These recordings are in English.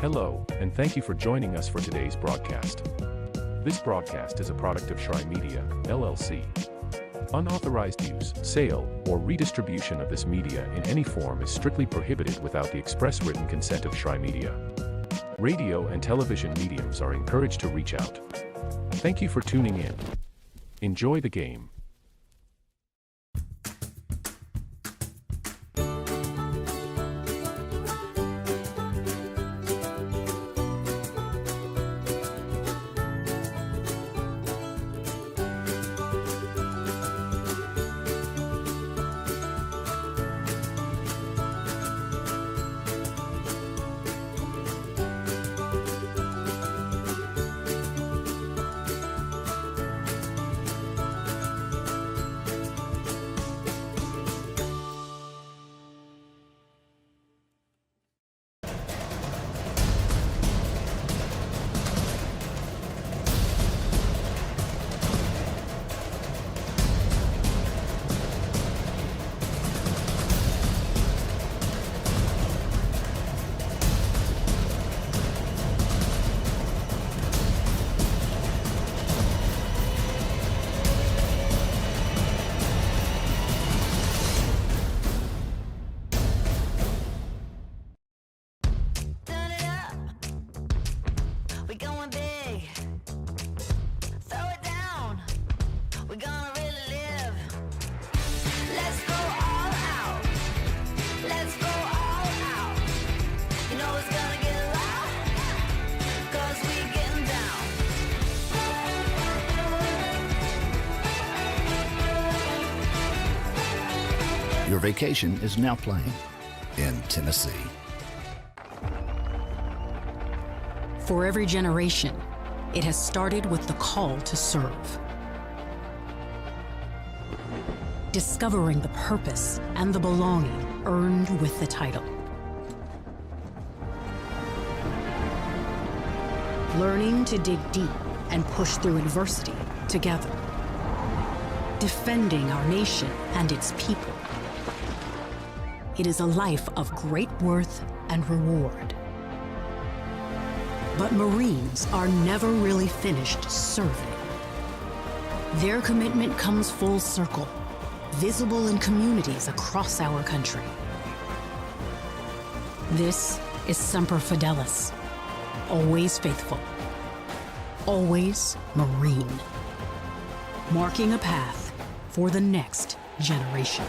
Hello, and thank you for joining us for today's broadcast. This broadcast is a product of Shry Media, LLC. Unauthorized use, sale, or redistribution of this media in any form is strictly prohibited without the express written consent of Shry Media. Radio and television mediums are encouraged to reach out. Thank you for tuning in. Enjoy the game. Your vacation is now playing in Tennessee. For every generation, it has started with the call to serve. Discovering the purpose and the belonging earned with the title. Learning to dig deep and push through adversity together. Defending our nation and its people. It is a life of great worth and reward. But Marines are never really finished serving. Their commitment comes full circle, visible in communities across our country. This is Semper Fidelis, always faithful, always Marine, marking a path for the next generation.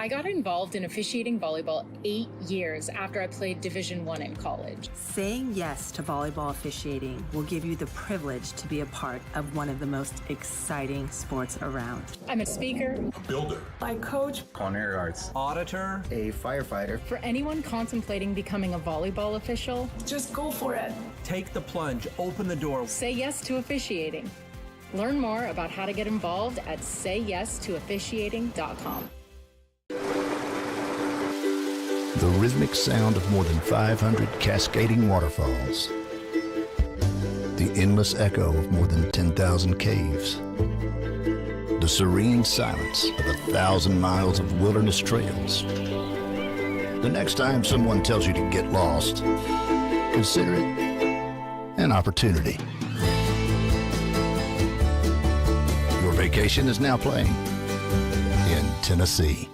I got involved in officiating volleyball 8 years after I played Division I in college. Saying yes to volleyball officiating will give you the privilege to be a part of one of the most exciting sports around. I'm a speaker, a builder, I coach, culinary arts, auditor, a firefighter. For anyone contemplating becoming a volleyball official, just go for it. take the plunge, open the door. say yes to officiating. Learn more about how to get involved at sayyes2officiating.com. The rhythmic sound of more than 500 cascading waterfalls. The endless echo of more than 10,000 caves. The serene silence of 1,000 miles of wilderness trails. The next time someone tells you to get lost, consider it an opportunity. Your vacation is now playing in Tennessee.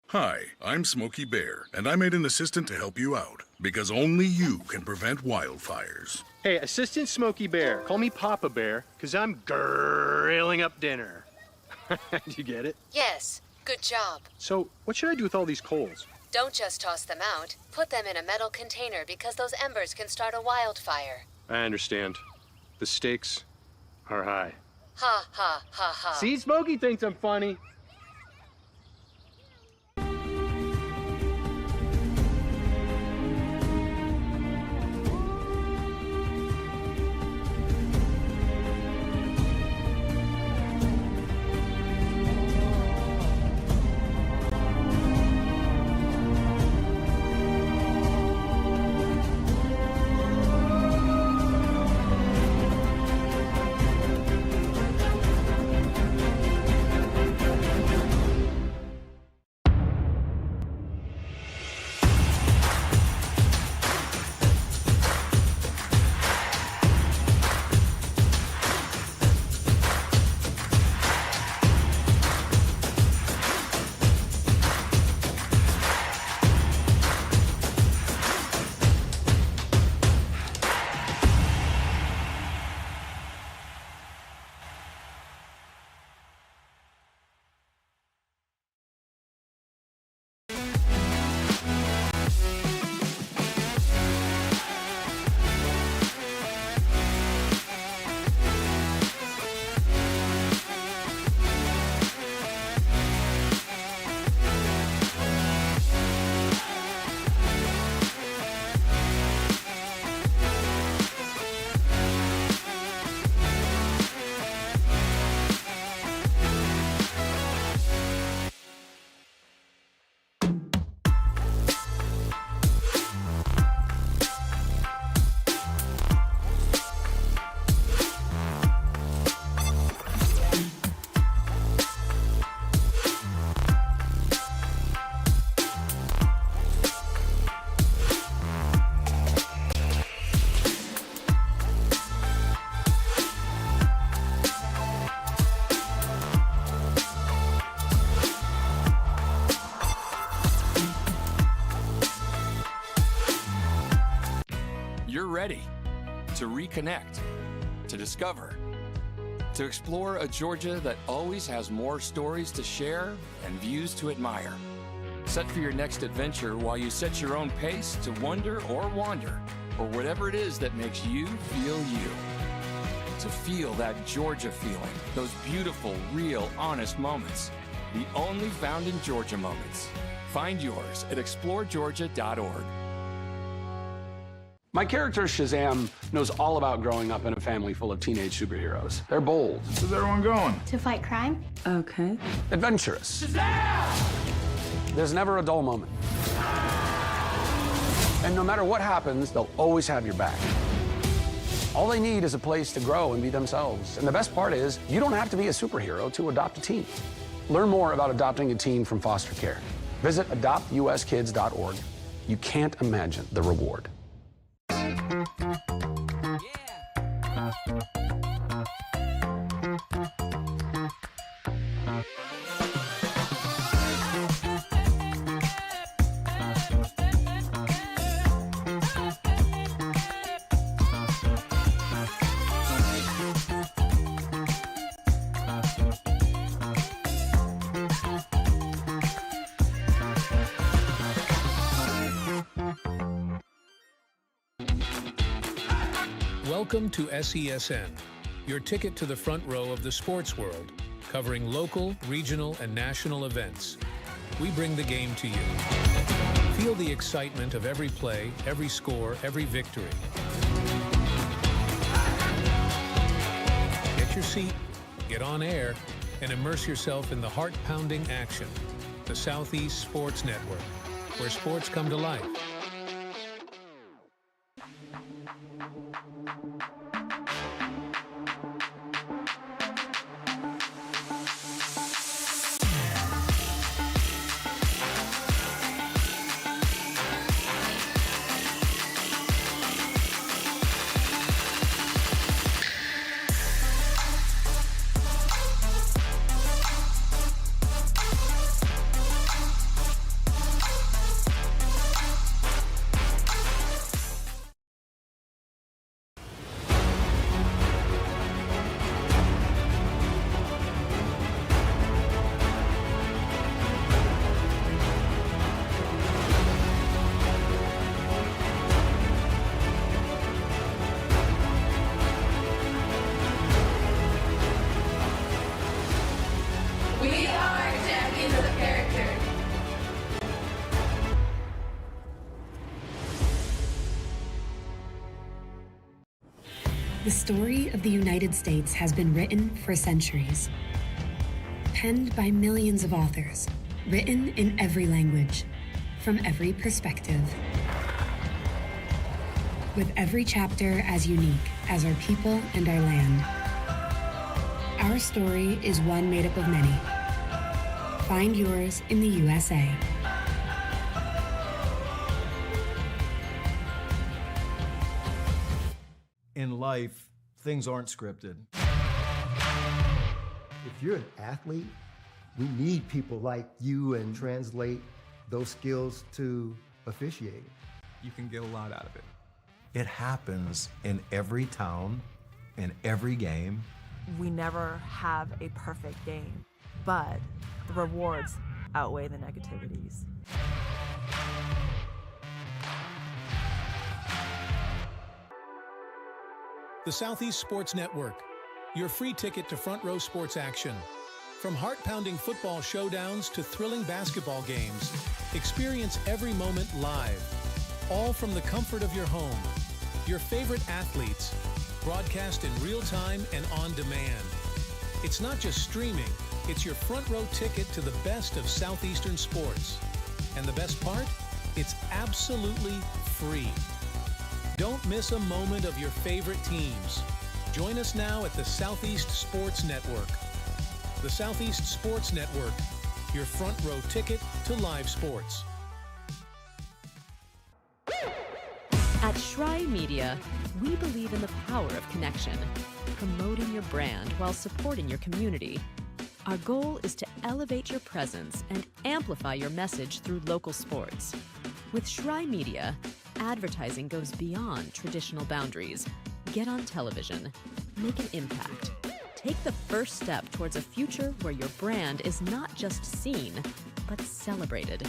Hi, I'm Smokey Bear, and I made an assistant to help you out, because only you can prevent wildfires. Hey, Assistant Smokey Bear. Call me Papa Bear, because I'm grilling up dinner. Do you get it? Yes, good job. So, what should I do with all these coals? Don't just toss them out. Put them in a metal container because those embers can start a wildfire. I understand. The stakes are high. Ha, ha, ha, ha. See, Smokey thinks I'm funny. You're ready to reconnect, to discover, to explore a Georgia that always has more stories to share and views to admire. Set for your next adventure while you set your own pace to wonder or wander, or whatever it is that makes you feel you. To feel that Georgia feeling, those beautiful, real, honest moments. The only found in Georgia moments. Find yours at exploregeorgia.org. My character, Shazam, knows all about growing up in a family full of teenage superheroes. They're bold. Where's everyone going? To fight crime. Okay. Adventurous. Shazam! There's never a dull moment. And no matter what happens, they'll always have your back. All they need is a place to grow and be themselves. And the best part is, you don't have to be a superhero to adopt a teen. Learn more about adopting a teen from foster care Visit adoptuskids.org. You can't imagine the reward. Welcome to SESN, your ticket to the front row of the sports world, covering local, regional, and national events. We bring the game to you. Feel the excitement of every play, every score, every victory. Get your seat, get on air, and immerse yourself in the heart-pounding action. The Southeast Sports Network, where sports come to life. The story of the United States has been written for centuries. Penned by millions of authors, written in every language, from every perspective. With every chapter as unique as our people and our land. Our story is one made up of many. Find yours in the USA. In life, things aren't scripted. If you're an athlete, we need people like you and translate those skills to officiating. You can get a lot out of it. It happens in every town, in every game. We never have a perfect game, but the rewards outweigh the negativities. The Southeast Sports Network, your free ticket to front row sports action. From heart-pounding football showdowns to thrilling basketball games, experience every moment live, all from the comfort of your home. Your favorite athletes, broadcast in real time and on demand. It's not just streaming, it's your front row ticket to the best of Southeastern sports. And the best part? It's absolutely free. Don't miss a moment of your favorite teams. Join us now at the Southeast Sports Network. The Southeast Sports Network, your front row ticket to live sports. At Shry Media, we believe in the power of connection, promoting your brand while supporting your community. Our goal is to elevate your presence and amplify your message through local sports. With Shry Media, advertising goes beyond traditional boundaries. Get on television. Make an impact. Take the first step towards a future where your brand is not just seen, but celebrated.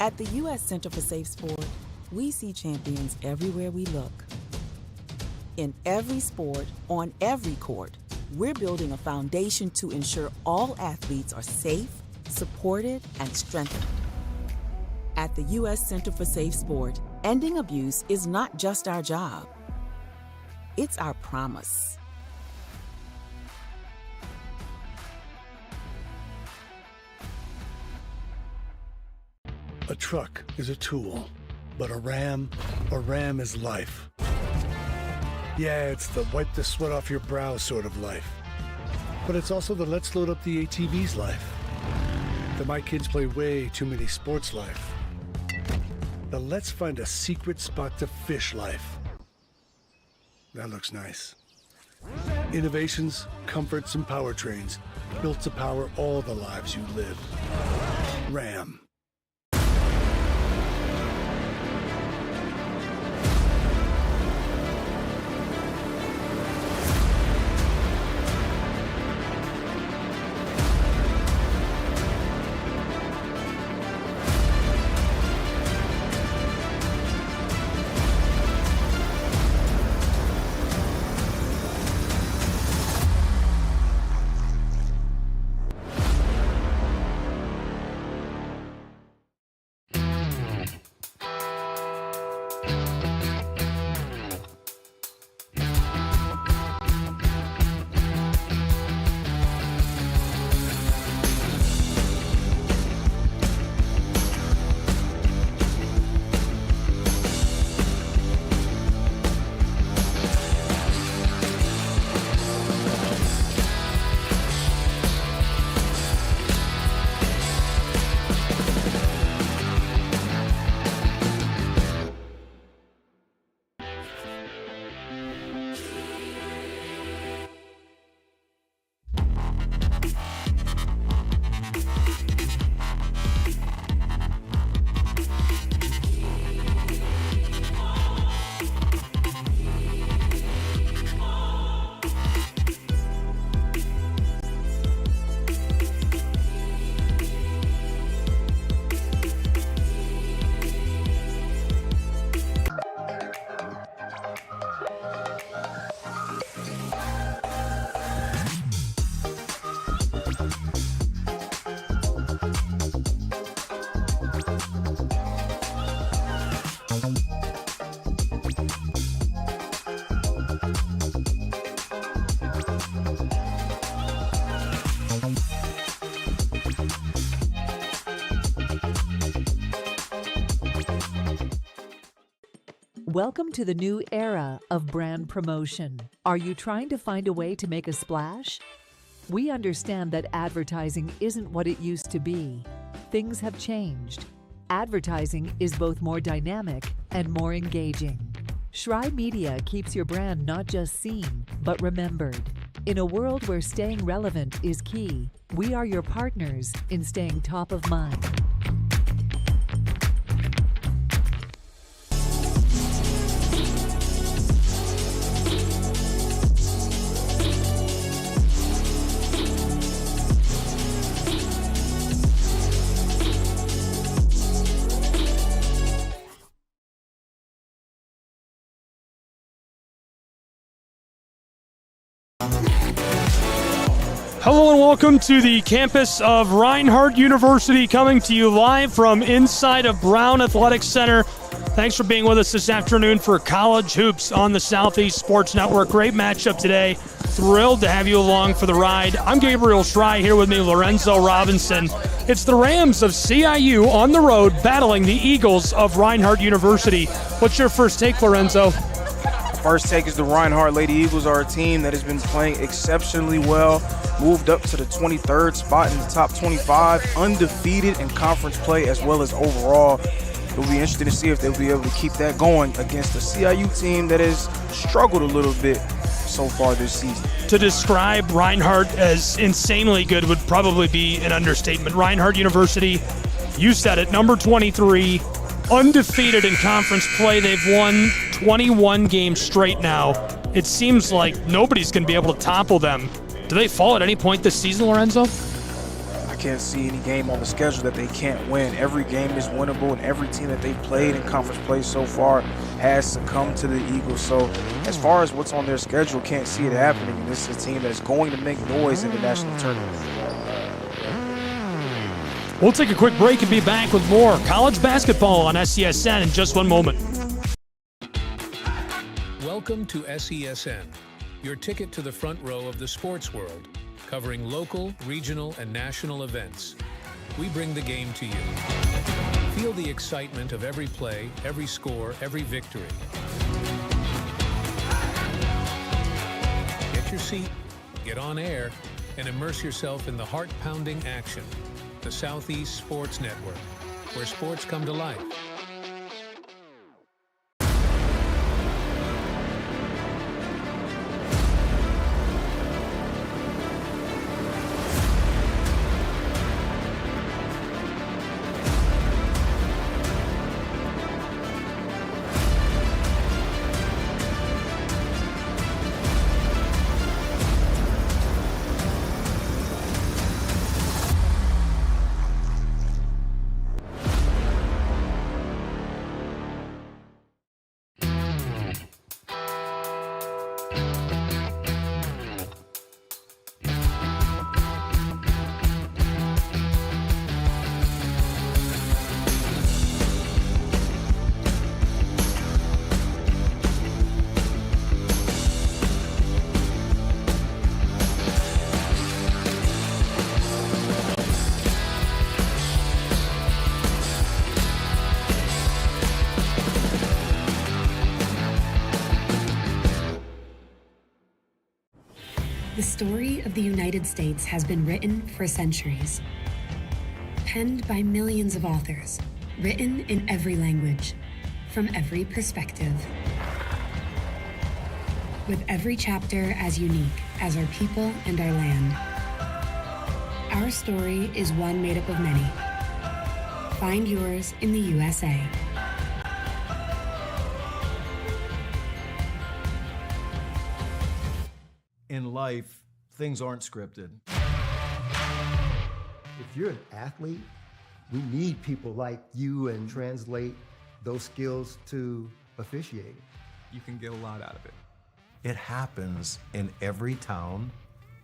At the U.S. Center for Safe Sport, we see champions everywhere we look. In every sport, on every court, we're building a foundation to ensure all athletes are safe, supported, and strengthened. At the U.S. Center for Safe Sport, ending abuse is not just our job. It's our promise. A truck is a tool, but a Ram is life. Yeah, it's the wipe the sweat off your brow sort of life. But it's also the let's load up the ATV's life. The my kids play way too many sports life. The let's find a secret spot to fish life. That looks nice. Innovations, comforts, and powertrains built to power all the lives you live. Ram. Welcome to the new era of brand promotion. Are you trying to find a way to make a splash? We understand that advertising isn't what it used to be. Things have changed. Advertising is both more dynamic and more engaging. Schrei Media keeps your brand not just seen, but remembered. In a world where staying relevant is key, we are your partners in staying top of mind. Hello and welcome to the campus of Reinhardt University, coming to you live from inside of Brown Athletic Center. Thanks for being with us this afternoon for College Hoops on the Southeast Sports Network. Great matchup today. Thrilled to have you along for the ride. I'm Gabriel Schrei, here with me, Lorenzo Robinson. It's the Rams of CIU on the road battling the Eagles of Reinhardt University. What's your first take, Lorenzo? First take is the Reinhardt Lady Eagles are a team that has been playing exceptionally well, moved up to the 23rd spot in the top 25, undefeated in conference play as well as overall. It'll be interesting to see if they'll be able to keep that going against the CIU team that has struggled a little bit so far this season. To describe Reinhardt as insanely good would probably be an understatement. Reinhardt University, you said it, number 23, undefeated in conference play. They've won 21 games straight now. It seems like nobody's going to be able to topple them. Do they fall at any point this season, Lorenzo? I can't see any game on the schedule that they can't win. Every game is winnable, and every team that they've played in conference play so far has succumbed to the Eagles. So as far as what's on their schedule, can't see it happening. And this is a team that's going to make noise in the national tournament. We'll take a quick break and be back with more college basketball on SESN in just one moment. Welcome to SESN, your ticket to the front row of the sports world, covering local, regional, and national events. We bring the game to you. Feel the excitement of every play, every score, every victory. Get your seat, get on air, and immerse yourself in the heart-pounding action. The Southeast Sports Network, where sports come to life. The story of the United States has been written for centuries. Penned by millions of authors, written in every language, from every perspective. With every chapter as unique as our people and our land. Our story is one made up of many. Find yours in the USA. In life, things aren't scripted. If you're an athlete, we need people like you and translate those skills to officiating. You can get a lot out of it. It happens in every town,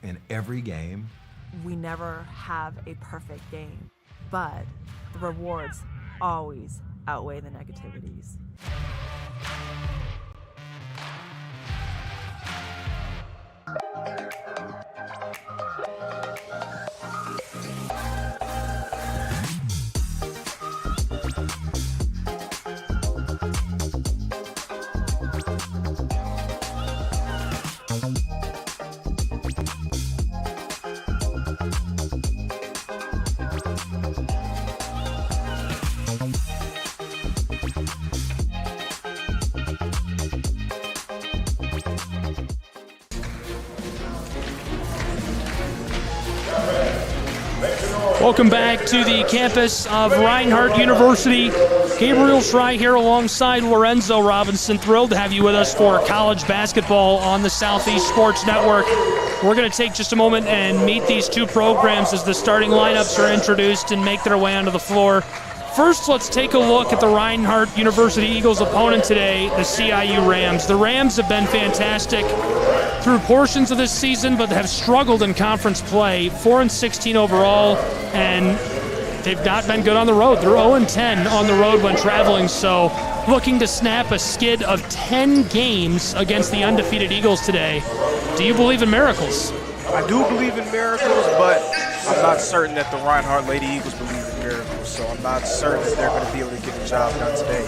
in every game. We never have a perfect game, but the rewards always outweigh the negativities. Welcome back to the campus of Reinhardt University. Gabriel Schrei here alongside Lorenzo Robinson. Thrilled to have you with us for college basketball on the Southeast Sports Network. We're going to take just a moment and meet these two programs as the starting lineups are introduced and make their way onto the floor. First, let's take a look at the Reinhardt University Eagles' opponent today, the CIU Rams. The Rams have been fantastic through portions of this season, but have struggled in conference play. 4-16 overall, and they've not been good on the road. They're 0-10 on the road when traveling, so looking to snap a skid of 10 games against the undefeated Eagles today. Do you believe in miracles? I do believe in miracles, but I'm not certain that the Reinhardt Lady Eagles believe in miracles, so I'm not certain that they're going to be able to get the job done today.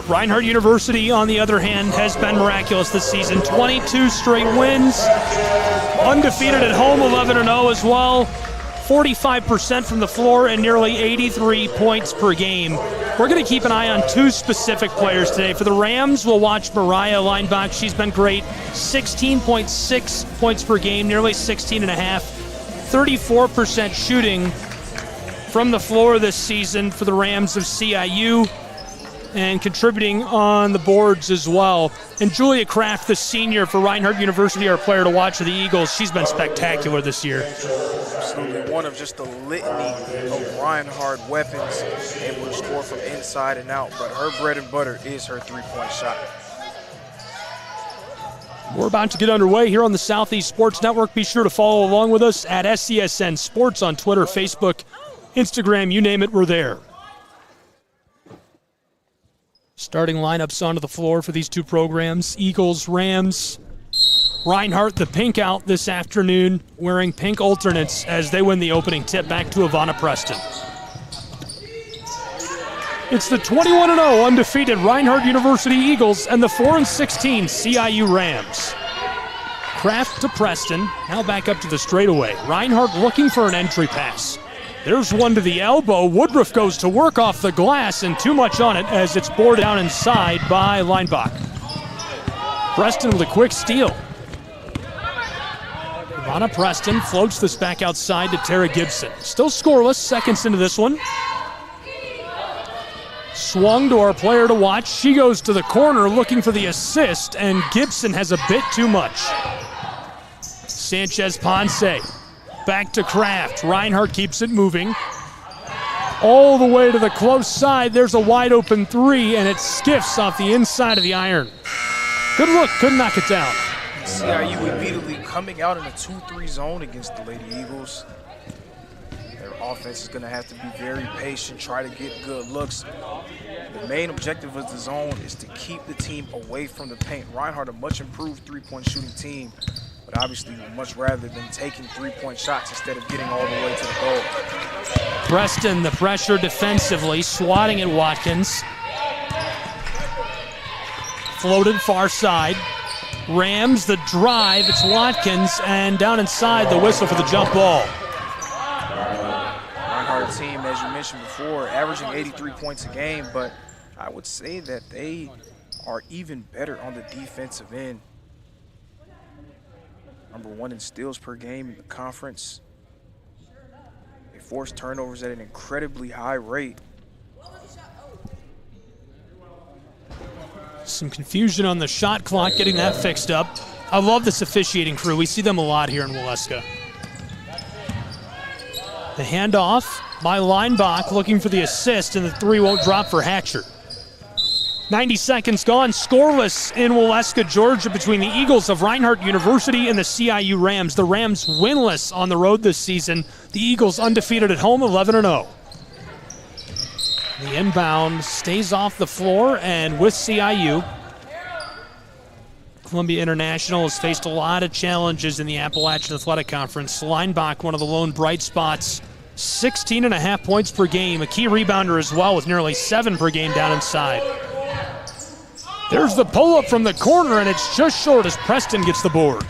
Reinhardt University, on the other hand, has been miraculous this season. 22 straight wins, undefeated at home, 11-0 as well. 45% from the floor and nearly 83 points per game. We're going to keep an eye on two specific players today. For the Rams, we'll watch Mariah Leinbach. She's been great. 16.6 points per game, nearly 16.5. 34% shooting from the floor this season for the Rams of CIU. and contributing on the boards as well. And Julia Kraft, the senior for Reinhardt University, our player to watch for the Eagles. She's been spectacular this year. Absolutely, one of just a litany of Reinhardt weapons, able to score from inside and out, but her bread and butter is her three-point shot. We're about to get underway here on the Southeast Sports Network. Be sure to follow along with us at SCSN Sports on Twitter, Facebook, Instagram, you name it, we're there. Starting lineups onto the floor for these two programs. Eagles, Rams. Reinhardt, the pink out this afternoon, wearing pink alternates as they win the opening tip back to Ivana Preston. It's the 21-0 undefeated Reinhardt University Eagles and the 4-16 CIU Rams. Kraft to Preston, now back up to the straightaway. Reinhardt looking for an entry pass. There's one to the elbow. Woodruff goes to work off the glass and too much on it as it's boarded down inside by Leinbach. Preston with a quick steal. Ivana Preston floats this back outside to Tara Gibson. Still scoreless, seconds into this one. Swung to our player to watch. She goes to the corner looking for the assist, and Gibson has a bit too much. Sanchez Ponce back to Kraft. Reinhardt keeps it moving. All the way to the close side. There's a wide open three, and it skiffs off the inside of the iron. Good look, couldn't knock it down. CIU immediately coming out in a 2-3 zone against the Lady Eagles. Their offense is going to have to be very patient, try to get good looks. The main objective of the zone is to keep the team away from the paint. Reinhardt, a much improved three-point shooting team, but obviously would much rather than taking three-point shots instead of getting all the way to the goal. Preston, the pressure defensively, swatting at Watkins. Floated far side. Rams, the drive, it's Watkins, and down inside, the whistle for the jump ball. Reinhardt team, as you mentioned before, averaging 83 points a game, but I would say that they are even better on the defensive end. #1 in steals per game in the conference. They force turnovers at an incredibly high rate. Some confusion on the shot clock, getting that fixed up. I love this officiating crew. We see them a lot here in Waleska. The handoff by Leinbach looking for the assist, and the three won't drop for Hatcher. 90 seconds gone, scoreless in Waleska, Georgia, between the Eagles of Reinhardt University and the CIU Rams. The Rams winless on the road this season. The Eagles undefeated at home, 11-0. The inbound stays off the floor, and with CIU, Columbia International has faced a lot of challenges in the Appalachian Athletic Conference. Leinbach, one of the lone bright spots, 16.5 points per game, a key rebounder as well with nearly 7 per game down inside. There's the pull-up from the corner, and it's just short as Preston gets the board.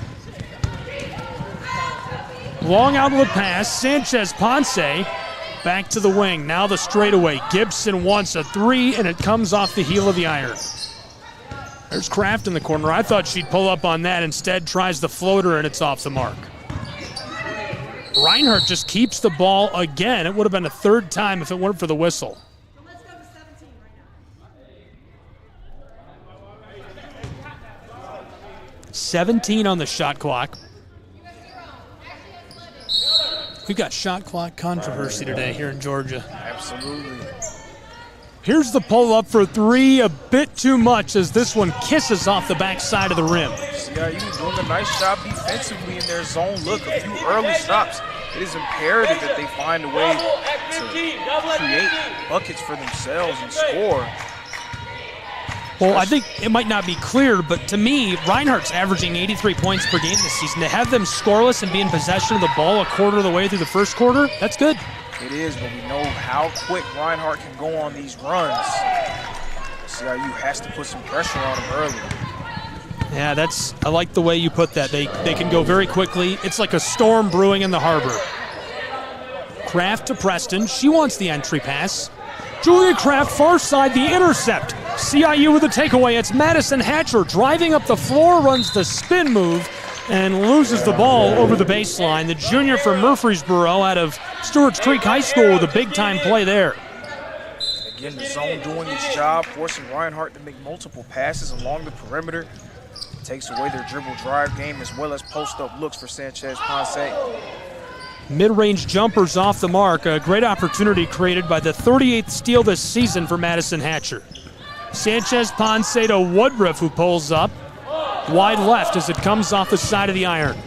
Long outlet pass, Sanchez Ponce back to the wing. Now the straightaway. Gibson wants a three, and it comes off the heel of the iron. There's Kraft in the corner. I thought she'd pull up on that. Instead, tries the floater, and it's off the mark. Reinhardt just keeps the ball again. It would have been a third time if it weren't for the whistle. Let's go to 17 right now. 17 on the shot clock. We've got shot clock controversy today here in Georgia. Absolutely. Here's the pull-up for three, a bit too much as this one kisses off the backside of the rim. CIU doing a nice job defensively in their zone look. A few early stops. It is imperative that they find a way to create buckets for themselves and score. Well, I think it might not be clear, but to me, Reinhardt's averaging 83 points per game this season. To have them scoreless and be in possession of the ball a quarter of the way through the first quarter, that's good. It is, but we know how quick Reinhardt can go on these runs. CIU has to put some pressure on him early. Yeah, I like the way you put that. They can go very quickly. It's like a storm brewing in the harbor. Kraft to Preston. She wants the entry pass. Julia Kraft, far side, the intercept. CIU with the takeaway. It's Madison Hatcher driving up the floor, runs the spin move, and loses the ball over the baseline. The junior from Murfreesboro out of Stewart's Creek High School with a big-time play there. Again, the zone doing its job, forcing Reinhardt to make multiple passes along the perimeter. Takes away their dribble drive game as well as post-up looks for Sanchez Ponce. Mid-range jumpers off the mark. A great opportunity created by the 38th steal this season for Madison Hatcher. Sanchez Ponce to Woodruff, who pulls up. Wide left as it comes off the side of the iron.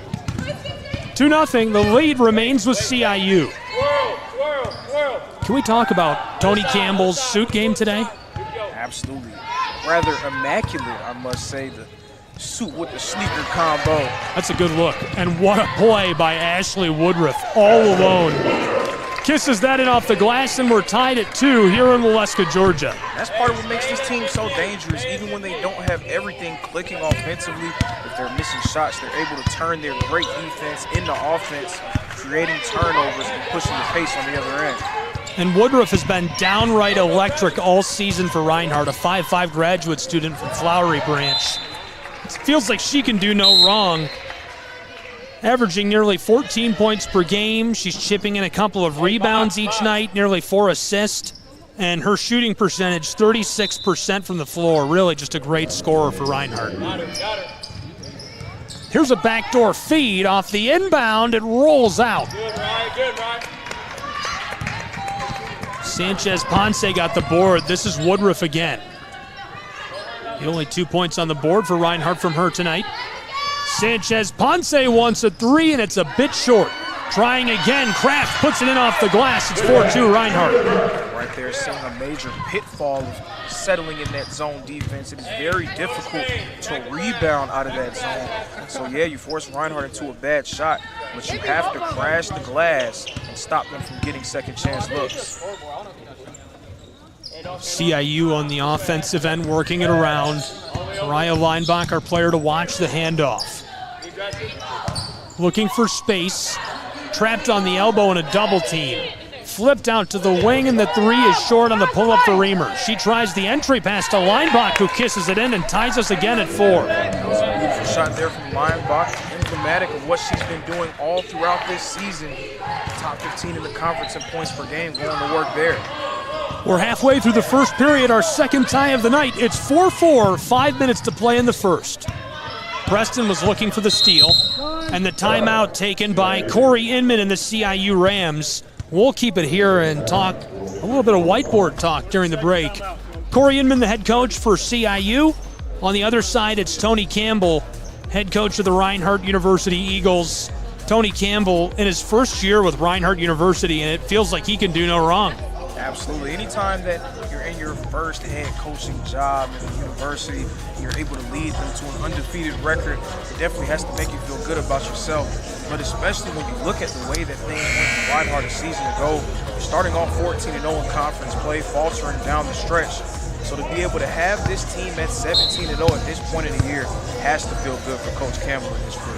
2-0. The lead remains with CIU. Can we talk about Tony Campbell's suit game today? Absolutely. Rather immaculate, I must say. The suit with the sneaker combo. That's a good look. And what a play by Ashley Woodruff, all alone. Kisses that in off the glass, and we're tied at 2 here in Waleska, Georgia. That's part of what makes this team so dangerous. Even when they don't have everything clicking offensively, if they're missing shots, they're able to turn their great defense into offense, creating turnovers and pushing the pace on the other end. And Woodruff has been downright electric all season for Reinhardt, a 5'5" graduate student from Flowery Branch. It feels like she can do no wrong. Averaging nearly 14 points per game. She's chipping in a couple of rebounds each night, nearly 4 assists. And her shooting percentage, 36% from the floor. Really just a great scorer for Reinhardt. Here's a backdoor feed off the inbound. It rolls out. Sanchez Ponce got the board. This is Woodruff again. The only 2 points on the board for Reinhardt from her tonight. Sanchez Ponce wants a 3, and it's a bit short. Trying again, Kraft puts it in off the glass. It's 4-2 Reinhardt. Right there, seeing a major pitfall of settling in that zone defense. It is very difficult to rebound out of that zone. So yeah, you force Reinhardt into a bad shot, but you have to crash the glass and stop them from getting second chance looks. CIU on the offensive end working it around. Mariah Leinbach, our player to watch the handoff. Looking for space. Trapped on the elbow in a double team. Flipped out to the wing, and the 3 is short on the pull-up for Reamer. She tries the entry pass to Leinbach, who kisses it in and ties us again at 4. That was a beautiful shot there from Leinbach, emblematic of what she's been doing all throughout this season. Top 15 in the conference in points per game, going to work there. We're halfway through the first period, our second tie of the night. It's 4-4, 5 minutes to play in the first. Preston was looking for the steal, and the timeout taken by Corey Inman and the CIU Rams. We'll keep it here and talk a little bit of whiteboard talk during the break. Corey Inman, the head coach for CIU. On the other side, it's Tony Campbell, head coach of the Reinhardt University Eagles. Tony Campbell in his first year with Reinhardt University, and it feels like he can do no wrong. Absolutely. Anytime that you're in your first head coaching job in a university, you're able to lead them to an undefeated record, it definitely has to make you feel good about yourself. But especially when you look at the way that things went for Reinhardt a season ago, starting off 14-0 in conference play, faltering down the stretch. So to be able to have this team at 17-0 at this point in the year has to feel good for Coach Campbell and his crew.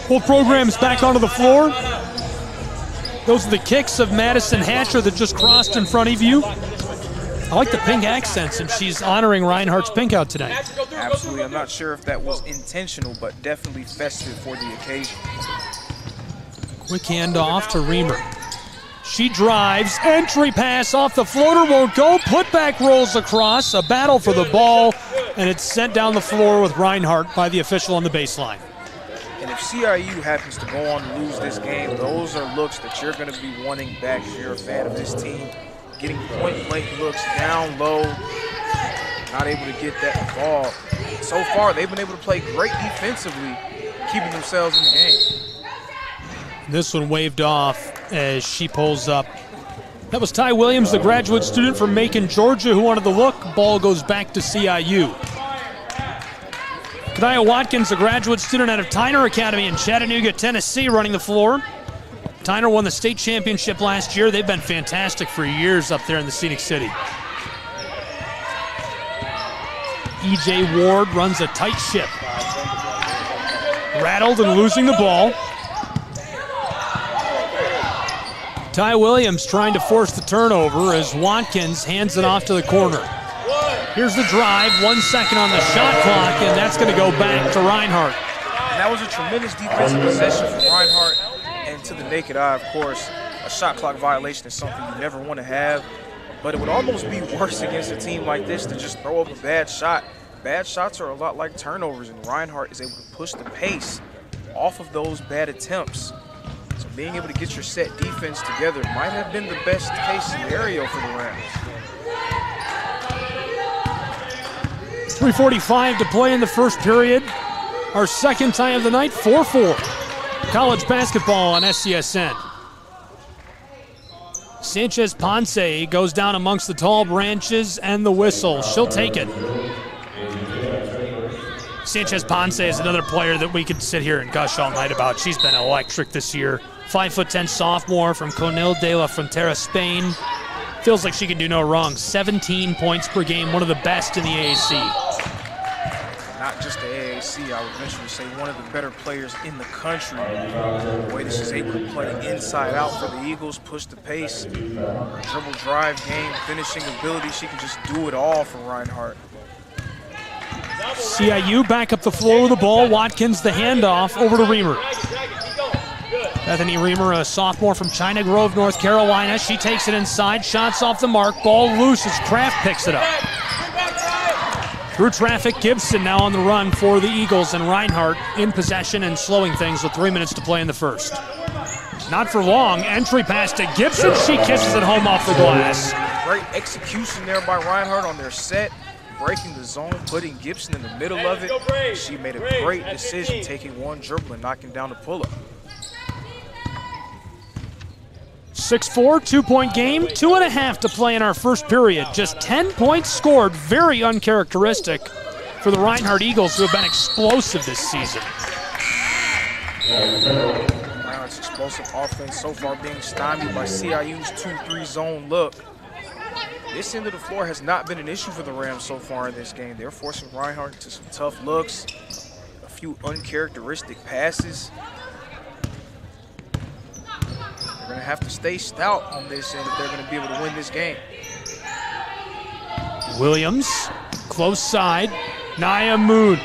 Both programs back onto the floor. Those are the kicks of Madison Hatcher that just crossed in front of you. I like the pink accents, and she's honoring Reinhardt's pink out today. Absolutely. I'm not sure if that was intentional, but definitely festive for the occasion. Quick handoff to Reamer. She drives, entry pass off the floater, won't go, putback rolls across, a battle for the ball, and it's sent down the floor with Reinhardt by the official on the baseline. And if CIU happens to go on to lose this game, those are looks that you're going to be wanting back if you're a fan of this team. Getting point-blank looks down low, not able to get that ball. So far, they've been able to play great defensively, keeping themselves in the game. This one waved off as she pulls up. That was Ty Williams, the graduate student from Macon, Georgia, who wanted the look. Ball goes back to CIU. Kania Watkins, a graduate student out of Tyner Academy in Chattanooga, Tennessee, running the floor. Tyner won the state championship last year. They've been fantastic for years up there in the Scenic City. E.J. Ward runs a tight ship. Rattled and losing the ball. Ty Williams trying to force the turnover as Watkins hands it off to the corner. Here's the drive, 1 second on the shot clock, and that's going to go back to Reinhardt. And that was a tremendous defensive possession from Reinhardt. And to the naked eye, of course, a shot clock violation is something you never want to have. But it would almost be worse against a team like this to just throw up a bad shot. Bad shots are a lot like turnovers, and Reinhardt is able to push the pace off of those bad attempts. So being able to get your set defense together might have been the best case scenario for the Rams. 3:45 to play in the first period. Our second tie of the night, 4-4. College basketball on SCSN. Sanchez Ponce goes down amongst the tall branches and the whistle. She'll take it. Sanchez Ponce is another player that we could sit here and gush all night about. She's been electric this year. 5'10" sophomore from Conil de la Frontera, Spain. Feels like she can do no wrong. 17 points per game, one of the best in the AAC. Not just the AAC, I would venture to say one of the better players in the country. The way that she's able to play inside out for the Eagles, push the pace, her dribble drive game, finishing ability, she can just do it all for Reinhardt. CIU back up the floor with the ball. Watkins the handoff over to Reamer. Bethany Reamer, a sophomore from China Grove, North Carolina. She takes it inside, shots off the mark, ball loose as Kraft picks it up. Through traffic, Gibson now on the run for the Eagles, and Reinhardt in possession and slowing things with 3 minutes to play in the first. Not for long, entry pass to Gibson. She kisses it home off the glass. Great execution there by Reinhardt on their set, breaking the zone, putting Gibson in the middle of it. She made a great decision, taking one dribble and knocking down the pull-up. 6-4, 2-point game, 2.5 to play in our first period. Just 10 points scored, very uncharacteristic for the Reinhardt Eagles, who have been explosive this season. Reinhardt's explosive offense so far being stymied by CIU's 2-3 zone look. This end of the floor has not been an issue for the Rams so far in this game. They're forcing Reinhardt into some tough looks, a few uncharacteristic passes. They're going to have to stay stout on this end if they're going to be able to win this game. Williams, close side, Nia Moon.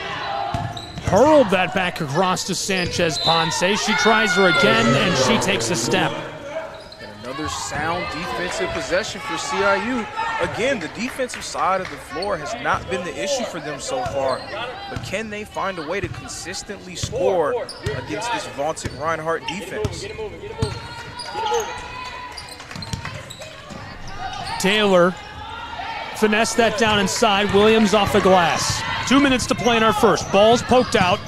Hurled that back across to Sanchez Ponce. She tries her again, and she takes a step. And another sound defensive possession for CIU. Again, the defensive side of the floor has not been the issue for them so far. But can they find a way to consistently score against this vaunted Reinhardt defense? Taylor finessed that down inside. Williams off the glass. 2 minutes to play in our first. Ball's poked out.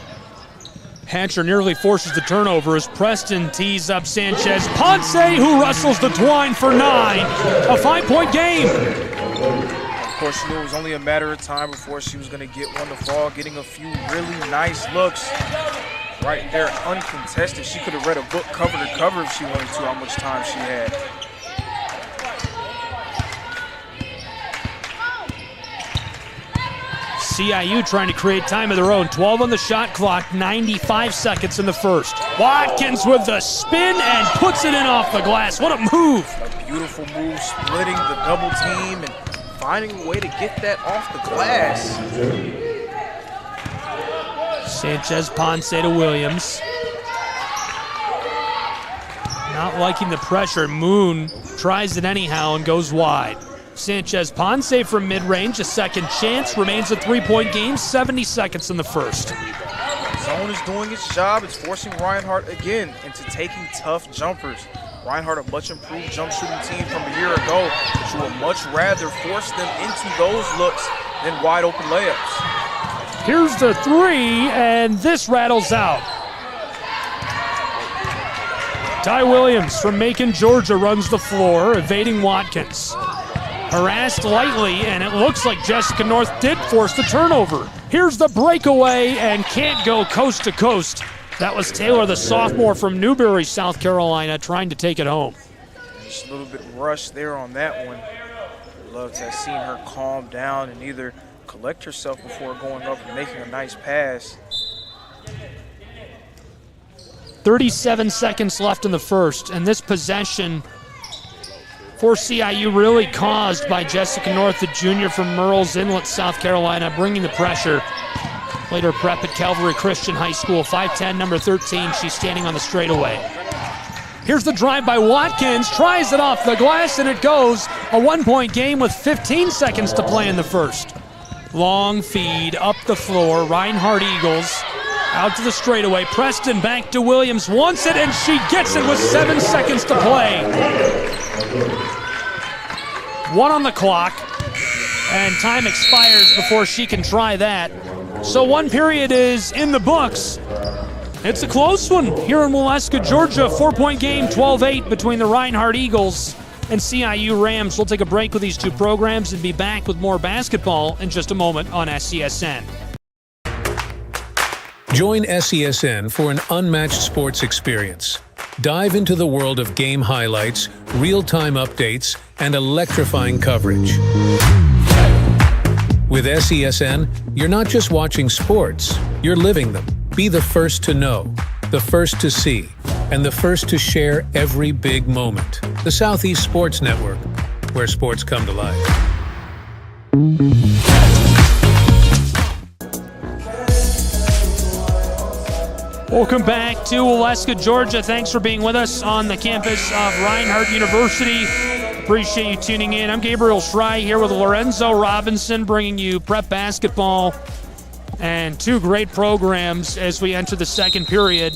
Hatcher nearly forces the turnover as Preston tees up Sanchez Ponce, who wrestles the twine for 9. A 5-point game. Of course, she knew it was only a matter of time before she was going to get one to fall, getting a few really nice looks. Right there, uncontested. She could have read a book cover to cover if she wanted to, how much time she had. CIU trying to create time of their own. 12 on the shot clock, 95 seconds in the first. Watkins with the spin and puts it in off the glass. What a move. A beautiful move, splitting the double team and finding a way to get that off the glass. Sanchez Ponce to Williams. Not liking the pressure. Moon tries it anyhow and goes wide. Sanchez Ponce from mid-range, a second chance, remains a 3-point game, 70 seconds in the first. Zone is doing its job. It's forcing Reinhardt again into taking tough jumpers. Reinhardt, a much improved jump shooting team from a year ago, but you would much rather force them into those looks than wide open layups. Here's the 3, and this rattles out. Ty Williams from Macon, Georgia runs the floor, evading Watkins. Harassed lightly, and it looks like Jessica North did force the turnover. Here's the breakaway, and can't go coast to coast. That was Taylor, the sophomore from Newberry, South Carolina, trying to take it home. Just a little bit rushed there on that one. Love to have seen her calm down and either collect herself before going up and making a nice pass. 37 seconds left in the first, and this possession for CIU really caused by Jessica North, the junior from Murrells Inlet, South Carolina, bringing the pressure. Played her prep at Calvary Christian High School, 5'10", number 13. She's standing on the straightaway. Here's the drive by Watkins, tries it off the glass, and it goes. A 1-point game with 15 seconds to play in the first. Long feed up the floor. Reinhardt Eagles out to the straightaway. Preston back to Williams, wants it, and she gets it with 7 seconds to play. 1 on the clock, and time expires before she can try that. So 1 period is in the books. It's a close one here in Waleska, Georgia. 4-point game, 12-8 between the Reinhardt Eagles and CIU Rams. We'll take a break with these two programs and be back with more basketball in just a moment on SCSN. Join SCSN for an unmatched sports experience. Dive into the world of game highlights, real-time updates, and electrifying coverage. With SCSN, you're not just watching sports, you're living them. Be the first to know, the first to see, and the first to share every big moment. The Southeast Sports Network, where sports come to life. Welcome back to Waleska, Georgia. Thanks for being with us on the campus of Reinhardt University. Appreciate you tuning in. I'm Gabriel Schrei here with Lorenzo Robinson, bringing you prep basketball and two great programs as we enter the second period.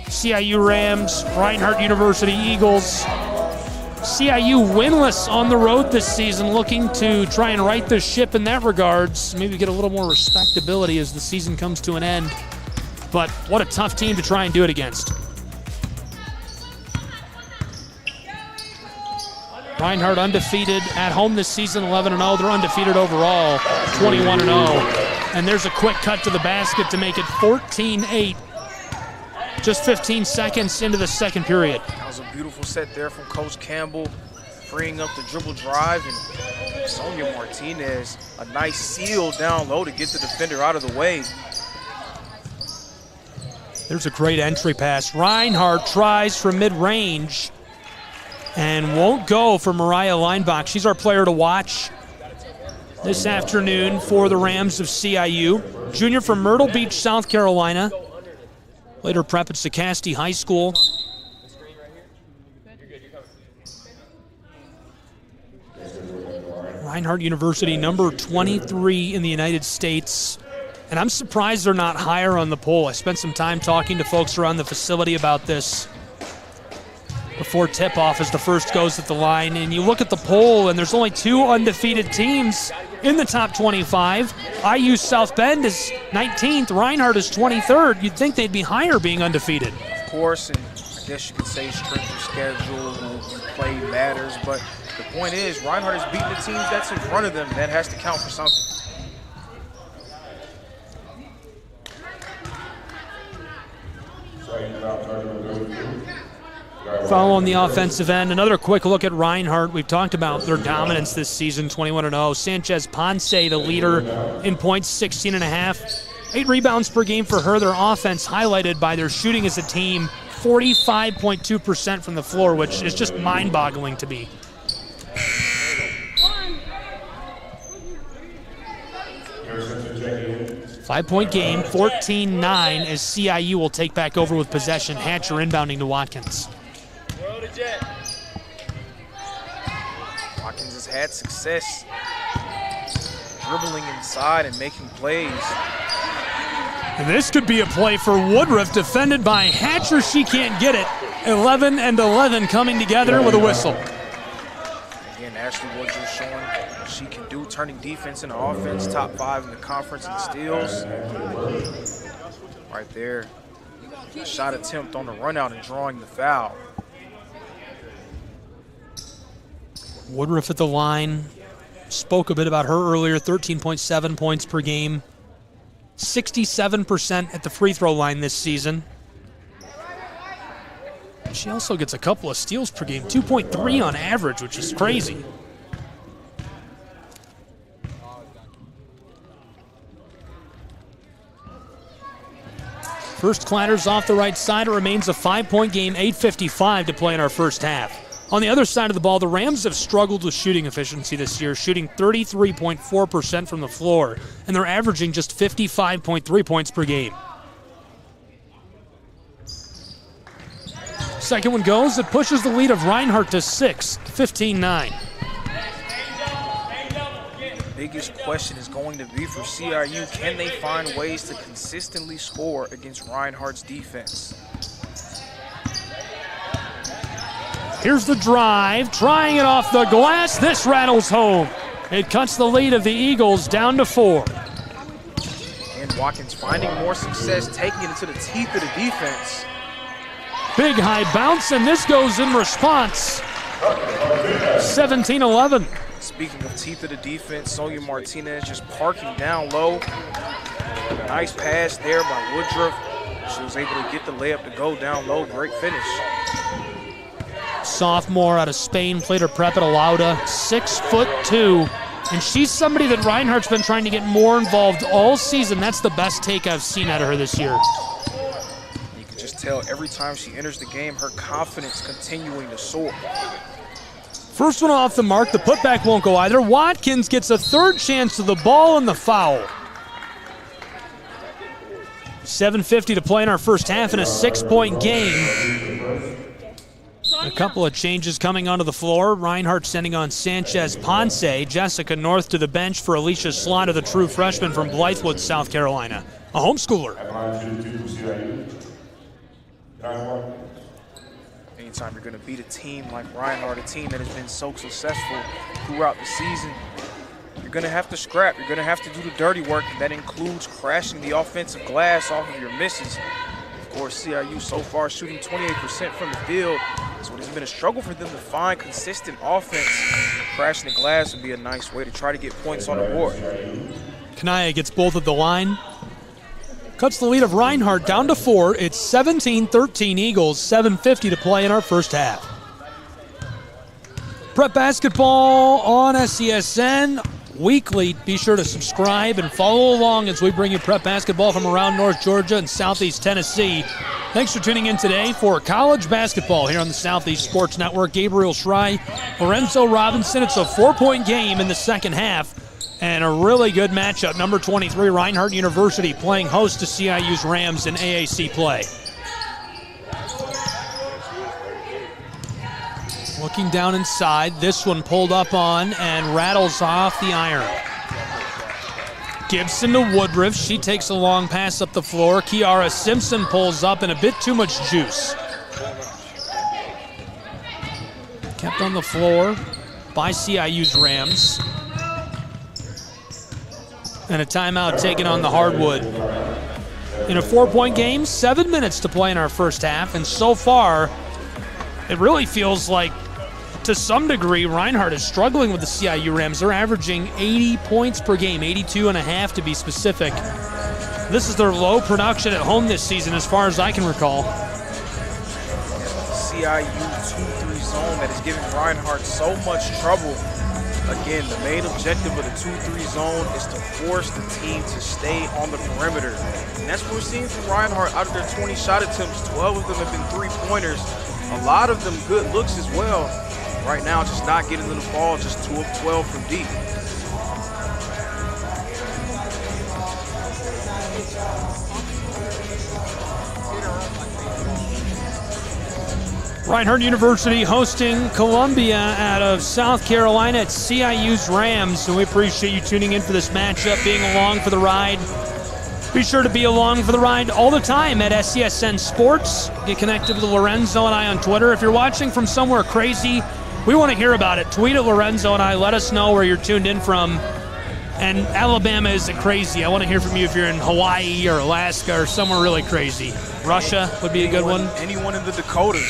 CIU Rams, Reinhardt University Eagles. CIU winless on the road this season, looking to try and right the ship in that regards. Maybe get a little more respectability as the season comes to an end. But what a tough team to try and do it against. Reinhardt undefeated at home this season, 11-0. They're undefeated overall, 21-0. And there's a quick cut to the basket to make it 14-8. Just 15 seconds into the second period. That was a beautiful set there from Coach Campbell, freeing up the dribble drive, and Sonia Martinez, a nice seal down low to get the defender out of the way. There's a great entry pass. Reinhardt tries from mid-range and won't go for Mariah Leinbach. She's our player to watch this afternoon for the Rams of CIU. Junior from Myrtle Beach, South Carolina. Later prep at Sacasti High School. Reinhardt University, number 23 in the United States. And I'm surprised they're not higher on the poll. I spent some time talking to folks around the facility about this before tip-off as the first goes at the line. And you look at the poll, and there's only 2 undefeated teams in the top 25. IU South Bend is 19th. Reinhardt is 23rd. You'd think they'd be higher being undefeated. Of course, and I guess you could say strength of schedule and play matters. But the point is, Reinhardt is beating the teams that's in front of them. That has to count for something. Follow on the offensive end. Another quick look at Reinhardt. We've talked about their dominance this season, 21-0. Sanchez Ponce, the leader in points, 16.5. 8 rebounds per game for her. Their offense highlighted by their shooting as a team, 45.2% from the floor, which is just mind-boggling to me. Five-point game, 14-9 as CIU will take back over with possession. Hatcher inbounding to Watkins. Watkins has had success dribbling inside and making plays. And this could be a play for Woodruff, defended by Hatcher. She can't get it. 11 and 11 coming together with a whistle. Again, Ashley Woodruff showing what she can do, turning defense into offense, top 5 in the conference in steals. Right there. Shot attempt on the run out and drawing the foul. Woodruff at the line. Spoke a bit about her earlier, 13.7 points per game. 67% at the free throw line this season. She also gets a couple of steals per game, 2.3 on average, which is crazy. First clatters off the right side. It remains a 5-point game, 8:55 to play in our first half. On the other side of the ball, the Rams have struggled with shooting efficiency this year, shooting 33.4% from the floor, and they're averaging just 55.3 points per game. Second one goes. It pushes the lead of Reinhardt to 6, 15-9. Biggest question is going to be for CIU, can they find ways to consistently score against Reinhardt's defense? Here's the drive, trying it off the glass. This rattles home. It cuts the lead of the Eagles down to 4. And Watkins finding more success, taking it into the teeth of the defense. Big high bounce, and this goes in response. 17-11. Speaking of teeth of the defense, Sonia Martinez just parking down low. Nice pass there by Woodruff. She was able to get the layup to go down low. Great finish. Sophomore out of Spain, played her prep at Alauda, 6'2", and she's somebody that Reinhardt's been trying to get more involved all season. That's the best take I've seen out of her this year. You can just tell every time she enters the game, her confidence continuing to soar. First one off the mark, the putback won't go either. Watkins gets a third chance to the ball and the foul. 7:50 to play in our first half in a 6-point game. A couple of changes coming onto the floor. Reinhardt sending on Sanchez Ponce. Jessica North to the bench for Alicia Slaughter, the true freshman from Blythewood, South Carolina. A homeschooler. Anytime you're going to beat a team like Reinhardt, a team that has been so successful throughout the season, you're going to have to scrap. You're going to have to do the dirty work, and that includes crashing the offensive glass off of your misses. Of course, CIU so far shooting 28% from the field, so it has been a struggle for them to find consistent offense. Crashing the glass would be a nice way to try to get points on the board. Kanaya gets both at the line. Cuts the lead of Reinhardt down to 4. It's 17-13 Eagles, 7:50 to play in our first half. Prep basketball on SCSN weekly. Be sure to subscribe and follow along as we bring you prep basketball from around North Georgia and Southeast Tennessee. Thanks for tuning in today for college basketball here on the Southeast Sports Network. Gabriel Schrei, Lorenzo Robinson. It's a 4-point game in the second half and a really good matchup. Number 23, Reinhardt University playing host to CIU's Rams in AAC play. Looking down inside, this one pulled up on and rattles off the iron. Gibson to Woodruff. She takes a long pass up the floor. Kiara Simpson pulls up and a bit too much juice. Kept on the floor by CIU's Rams. And a timeout taken on the hardwood. In a 4-point game, 7 minutes to play in our first half, and so far, it really feels like, to some degree, Reinhardt is struggling with the CIU Rams. They're averaging 80 points per game, 82.5 to be specific. This is their low production at home this season, as far as I can recall. CIU 2-3 zone that is giving Reinhardt so much trouble. Again, the main objective of the 2-3 zone is to force the team to stay on the perimeter. And that's what we're seeing from Reinhardt. Out of their 20 shot attempts, 12 of them have been three-pointers. A lot of them good looks as well. Right now, just not getting to the ball, just 2 of 12 from deep. Reinhardt University hosting Columbia out of South Carolina at CIU's Rams. And we appreciate you tuning in for this matchup, being along for the ride. Be sure to be along for the ride all the time at SCSN Sports. Get connected with Lorenzo and I on Twitter. If you're watching from somewhere crazy, we want to hear about it. Tweet at Lorenzo and I. Let us know where you're tuned in from. And Alabama isn't crazy. I want to hear from you if you're in Hawaii or Alaska or somewhere really crazy. Russia would be a good one. Anyone in the Dakotas.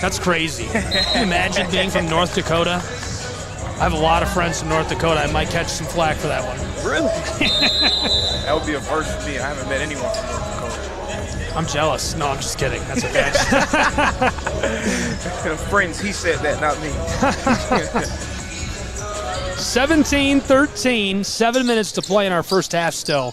That's crazy. Can you imagine being from North Dakota? I have a lot of friends from North Dakota. I might catch some flack for that one. Really? That would be a first for me. I haven't met anyone from North Dakota. I'm jealous. No, I'm just kidding. That's okay. Friends, he said that, not me. 17-13, 7 minutes to play in our first half still.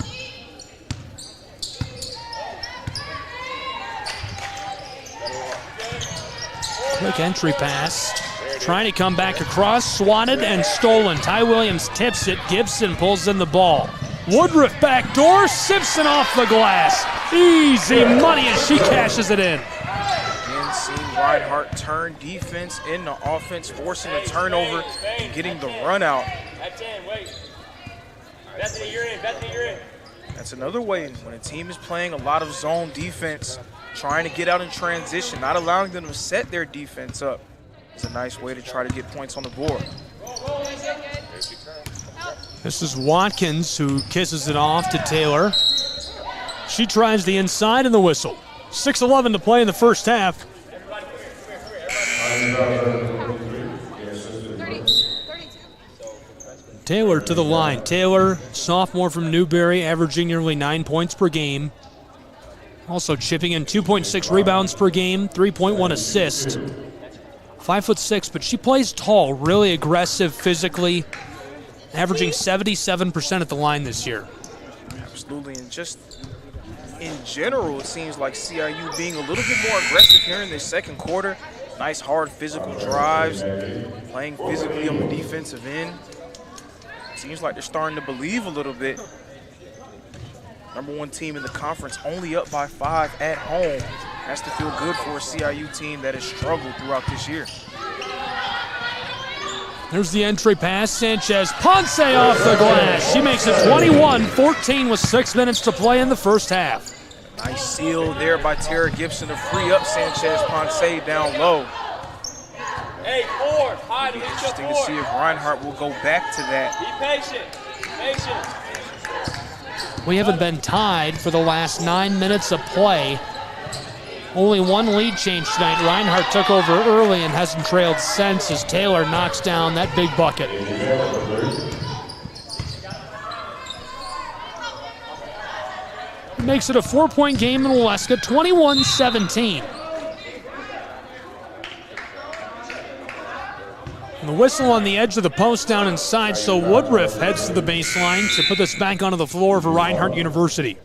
Quick entry pass. trying to come back across, swatted and stolen. Ty Williams tips it. Gibson pulls in the ball. Woodruff backdoor, Simpson off the glass. Easy money as she cashes it in. Again, seeing Reinhardt turn defense into offense, forcing a turnover and getting the run out. That's in, wait. Bethany, you're in. Bethany, you're in. That's another way when a team is playing a lot of zone defense, trying to get out in transition, not allowing them to set their defense up. It's a nice way to try to get points on the board. This is Watkins who kisses it off to Taylor. She tries the inside and the whistle. 6:11 to play in the first half. Taylor to the line. Taylor, sophomore from Newberry, averaging nearly 9 points per game. Also chipping in 2.6 rebounds per game, 3.1 assists. 5'6", but she plays tall, really aggressive physically, averaging 77% at the line this year. Absolutely, and just in general, it seems like CIU being a little bit more aggressive here in this second quarter. Nice, hard, physical drives, playing physically on the defensive end. Seems like they're starting to believe a little bit. #1 team in the conference, only up by 5 at home. Has to feel good for a CIU team that has struggled throughout this year. There's the entry pass. Sanchez Ponce off the glass. She makes it 21-14 with 6 minutes to play in the first half. Nice seal there by Tara Gibson to free up Sanchez Ponce down low. Hey, 4. Hide, It'll be interesting to see if Reinhardt will go back to that. Be patient. Patient. We haven't been tied for the last 9 minutes of play. Only one lead change tonight. Reinhardt took over early and hasn't trailed since as Taylor knocks down that big bucket. It makes it a 4-point game in Waleska, 21-17. The whistle on the edge of the post down inside, so Woodruff heads to the baseline to put this back onto the floor for Reinhardt University.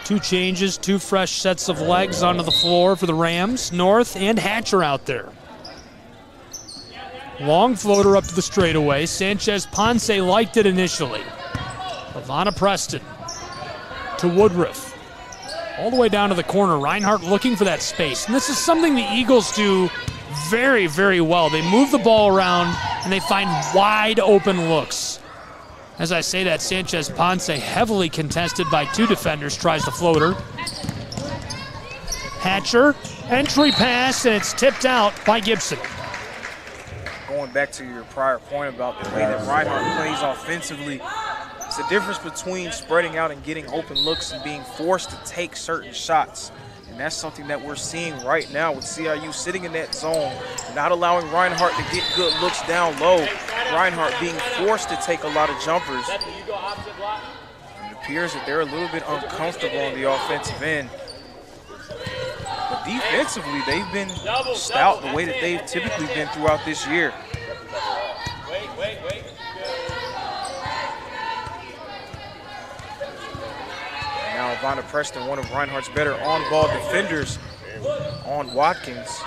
Two changes, 2 fresh sets of legs onto the floor for the Rams. North and Hatcher out there. Long floater up to the straightaway. Sanchez Ponce liked it initially. Ivana Preston to Woodruff. All the way down to the corner. Reinhardt looking for that space. And this is something the Eagles do very, very well. They move the ball around and they find wide open looks. As I say that, Sanchez Ponce, heavily contested by 2 defenders, tries the floater. Hatcher, entry pass, and it's tipped out by Gibson. Going back to your prior point about the way that Reinhardt plays offensively, it's the difference between spreading out and getting open looks and being forced to take certain shots. And that's something that we're seeing right now with CIU sitting in that zone, not allowing Reinhardt to get good looks down low. Reinhardt being forced to take a lot of jumpers. It appears that they're a little bit uncomfortable on the offensive end. But defensively, they've been stout the way that they've typically been throughout this year. Wait. Now Ivana Preston, one of Reinhardt's better on-ball defenders, on Watkins.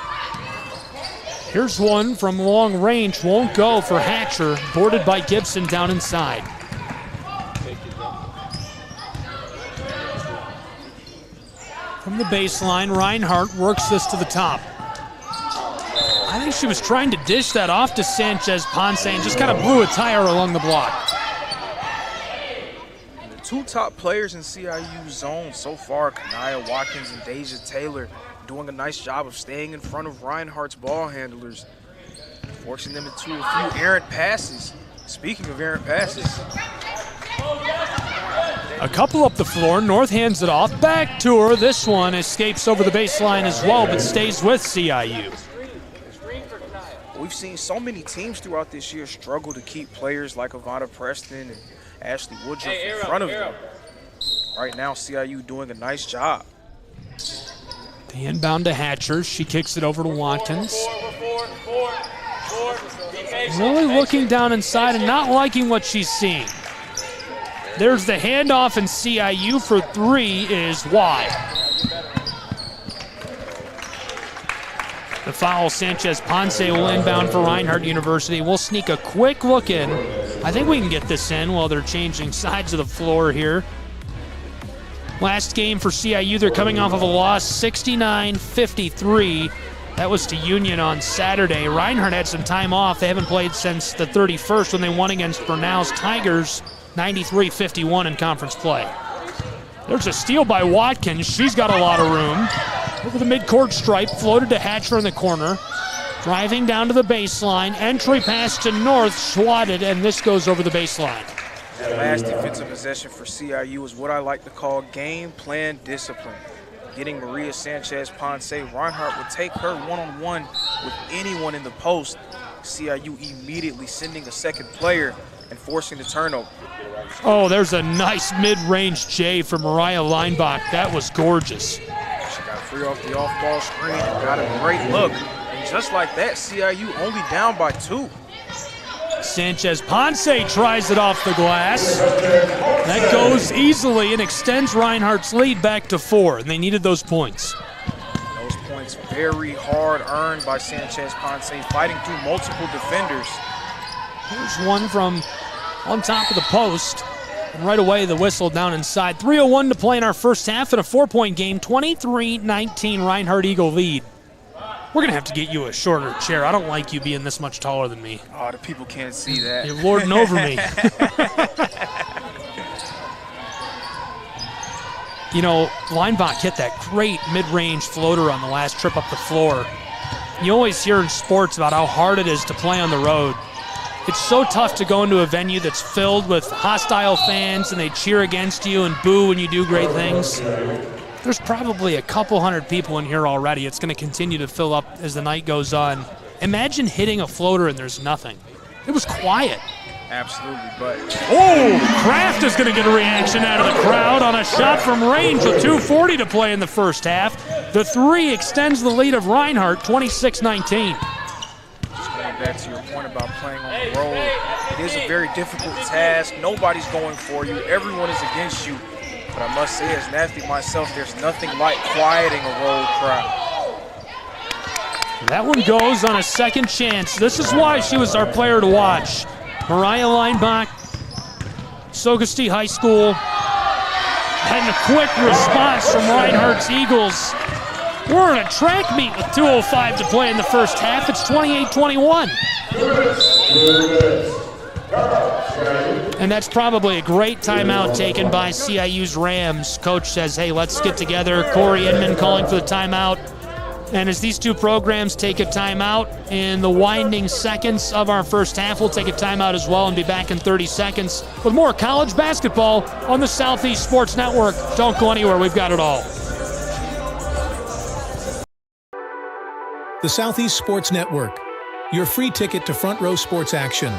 Here's one from long range, won't go for Hatcher, boarded by Gibson down inside. From the baseline, Reinhardt works this to the top. I think she was trying to dish that off to Sanchez Ponce and just kind of blew a tire along the block. The 2 top players in CIU's zone so far, Kanaya Watkins and Deja Taylor, doing a nice job of staying in front of Reinhardt's ball handlers, forcing them into a few errant passes. Speaking of errant passes. A couple up the floor, North hands it off, back to her. This one escapes over the baseline as well, but stays with CIU. We've seen so many teams throughout this year struggle to keep players like Ivana Preston and Ashley Woodruff in front of them. Right now, CIU doing a nice job. The inbound to Hatcher. She kicks it over to Watkins. Really looking down inside and not liking what she's seeing. There's the handoff, and CIU for 3 is wide. The foul, Sanchez Ponce will inbound for Reinhardt University. We'll sneak a quick look in. I think we can get this in while they're changing sides of the floor here. Last game for CIU, they're coming off of a loss, 69-53. That was to Union on Saturday. Reinhardt had some time off. They haven't played since the 31st when they won against Bernal's Tigers, 93-51 in conference play. There's a steal by Watkins. She's got a lot of room. Over the midcourt stripe, floated to Hatcher in the corner. Driving down to the baseline. Entry pass to North, swatted, and this goes over the baseline. That last defensive possession for CIU is what I like to call game plan discipline. Getting Maria Sanchez Ponce, Reinhardt would take her one-on-one with anyone in the post. CIU immediately sending a second player and forcing the turnover. Oh, there's a nice mid-range J from Mariah Leinbach. That was gorgeous. She got free off the off-ball screen and got a great look. And just like that, CIU only down by 2. Sanchez Ponce tries it off the glass. That goes easily and extends Reinhardt's lead back to 4, and they needed those points. Those points very hard earned by Sanchez Ponce, fighting through multiple defenders. Here's one from on top of the post. And right away, the whistle down inside. 3:01 to play in our first half in a 4-point game. 23-19 Reinhardt Eagle lead. We're going to have to get you a shorter chair. I don't like you being this much taller than me. Oh, the people can't see that. You're lording over me. You know, Leinbach hit that great mid-range floater on the last trip up the floor. You always hear in sports about how hard it is to play on the road. It's so tough to go into a venue that's filled with hostile fans and they cheer against you and boo when you do great things. There's probably a couple hundred people in here already. It's going to continue to fill up as the night goes on. Imagine hitting a floater and there's nothing. It was quiet. Absolutely, but... Oh, Kraft is going to get a reaction out of the crowd on a shot from range with 2:40 to play in the first half. The 3 extends the lead of Reinhardt, 26-19. Back to your point about playing on the road, it is a very difficult task. Nobody's going for you. Everyone is against you. But I must say, as an athlete myself, there's nothing like quieting a road crowd. That one goes on a second chance. This is why she was our player to watch. Mariah Leinbach, Sogusty High School, and a quick response from Reinhardt's Eagles. We're in a track meet with 2:05 to play in the first half. It's 28-21. And that's probably a great timeout taken by CIU's Rams. Coach says, hey, let's get together. Corey Inman calling for the timeout. And as these two programs take a timeout in the winding seconds of our first half, we'll take a timeout as well and be back in 30 seconds with more college basketball on the Southeast Sports Network. Don't go anywhere. We've got it all. The Southeast Sports Network, your free ticket to front row sports action.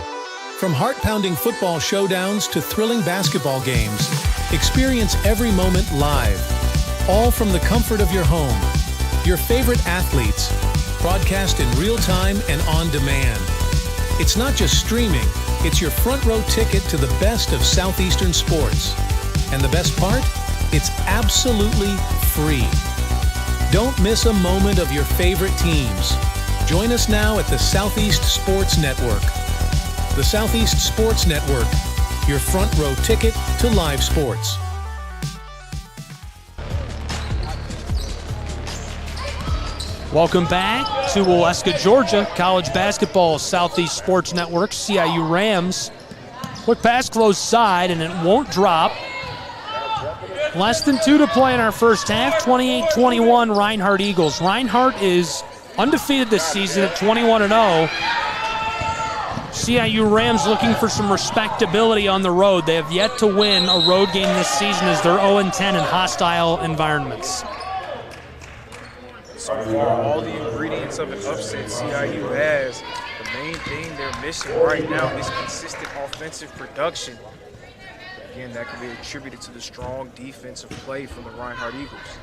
From heart-pounding football showdowns to thrilling basketball games, experience every moment live, all from the comfort of your home. Your favorite athletes, broadcast in real time and on demand. It's not just streaming, it's your front row ticket to the best of Southeastern sports. And the best part? It's absolutely free. Don't miss a moment of your favorite teams. Join us now at the Southeast Sports Network. The Southeast Sports Network, your front row ticket to live sports. Welcome back to Waleska, Georgia. College basketball, Southeast Sports Network, CIU Rams. Quick pass close side, and it won't drop. Less than 2 to play in our first half, 28-21 Reinhardt Eagles. Reinhardt is undefeated this season at 21-0. CIU Rams looking for some respectability on the road. They have yet to win a road game this season as they're 0-10 in hostile environments. So far, all the ingredients of an upset CIU has. The main thing they're missing right now is consistent offensive production. Again, that can be attributed to the strong defensive play from the Reinhardt Eagles.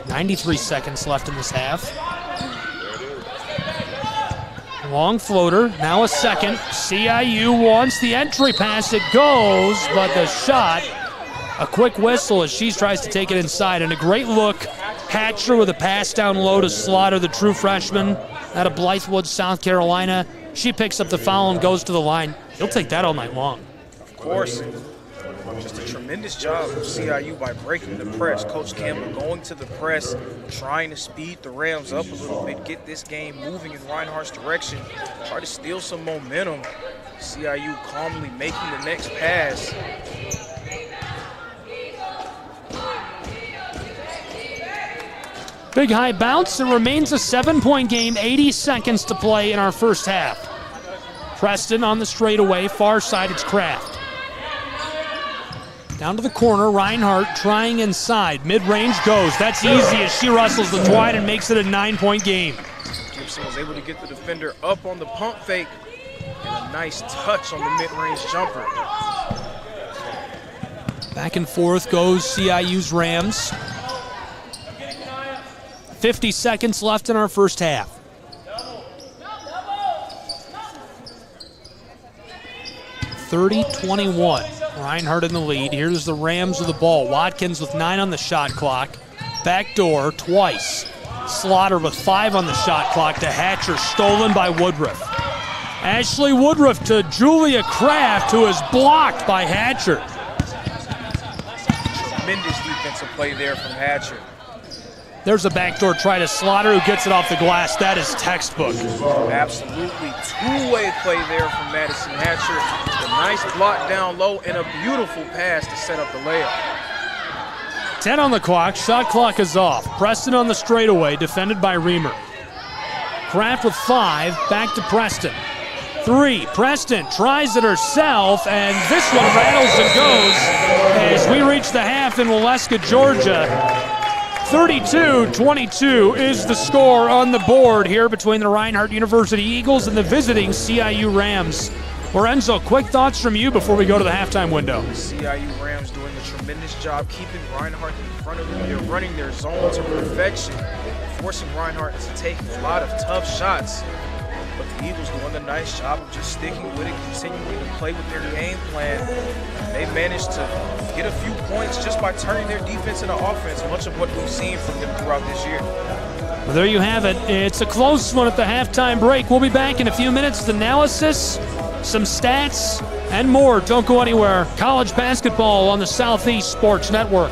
93 seconds left in this half. Long floater, now a second. CIU wants the entry pass. It goes, but the shot A quick whistle as she tries to take it inside, and a great look. Hatcher with a pass down low to Slaughter, the true freshman out of Blythewood, South Carolina. She picks up the foul and goes to the line. He'll take that all night long. Of course. Just a tremendous job of CIU by breaking the press. Coach Campbell going to the press, trying to speed the Rams up a little bit, get this game moving in Reinhardt's direction, try to steal some momentum. CIU calmly making the next pass. Big high bounce. It remains a 7-point game, 80 seconds to play in our first half. Preston on the straightaway, far side, it's Kraft. Down to the corner, Reinhardt trying inside. Mid-range goes. That's easy as she wrestles the Dwight and makes it a 9-point game. Gibson was able to get the defender up on the pump fake and a nice touch on the mid-range jumper. Back and forth goes CIU's Rams. 50 seconds left in our first half. (30-21). Reinhardt in the lead. Here's the Rams with the ball. Watkins with 9 on the shot clock. Backdoor twice. Slaughter with 5 on the shot clock to Hatcher, stolen by Woodruff. Ashley Woodruff to Julia Kraft, who is blocked by Hatcher. Tremendous defensive play there from Hatcher. There's a backdoor try to Slaughter, who gets it off the glass. That is textbook. Absolutely two-way play there from Madison Hatcher. A nice block down low and a beautiful pass to set up the layup. 10 on the clock. Shot clock is off. Preston on the straightaway, defended by Reinhardt. Kraft with 5. Back to Preston. 3. Preston tries it herself, and this one rattles and goes as we reach the half in Waleska, Georgia. 32-22 is the score on the board here between the Reinhardt University Eagles and the visiting CIU Rams. Lorenzo, quick thoughts from you before we go to the halftime window. The CIU Rams doing a tremendous job keeping Reinhardt in front of them. They're running their zone to perfection, forcing Reinhardt to take a lot of tough shots. But the Eagles doing a nice job of just sticking with it, continuing to play with their game plan. They managed to get a few points just by turning their defense into offense, much of what we've seen from them throughout this year. Well, there you have it. It's a close one at the halftime break. We'll be back in a few minutes with analysis, some stats, and more. Don't go anywhere. College basketball on the Southeast Sports Network.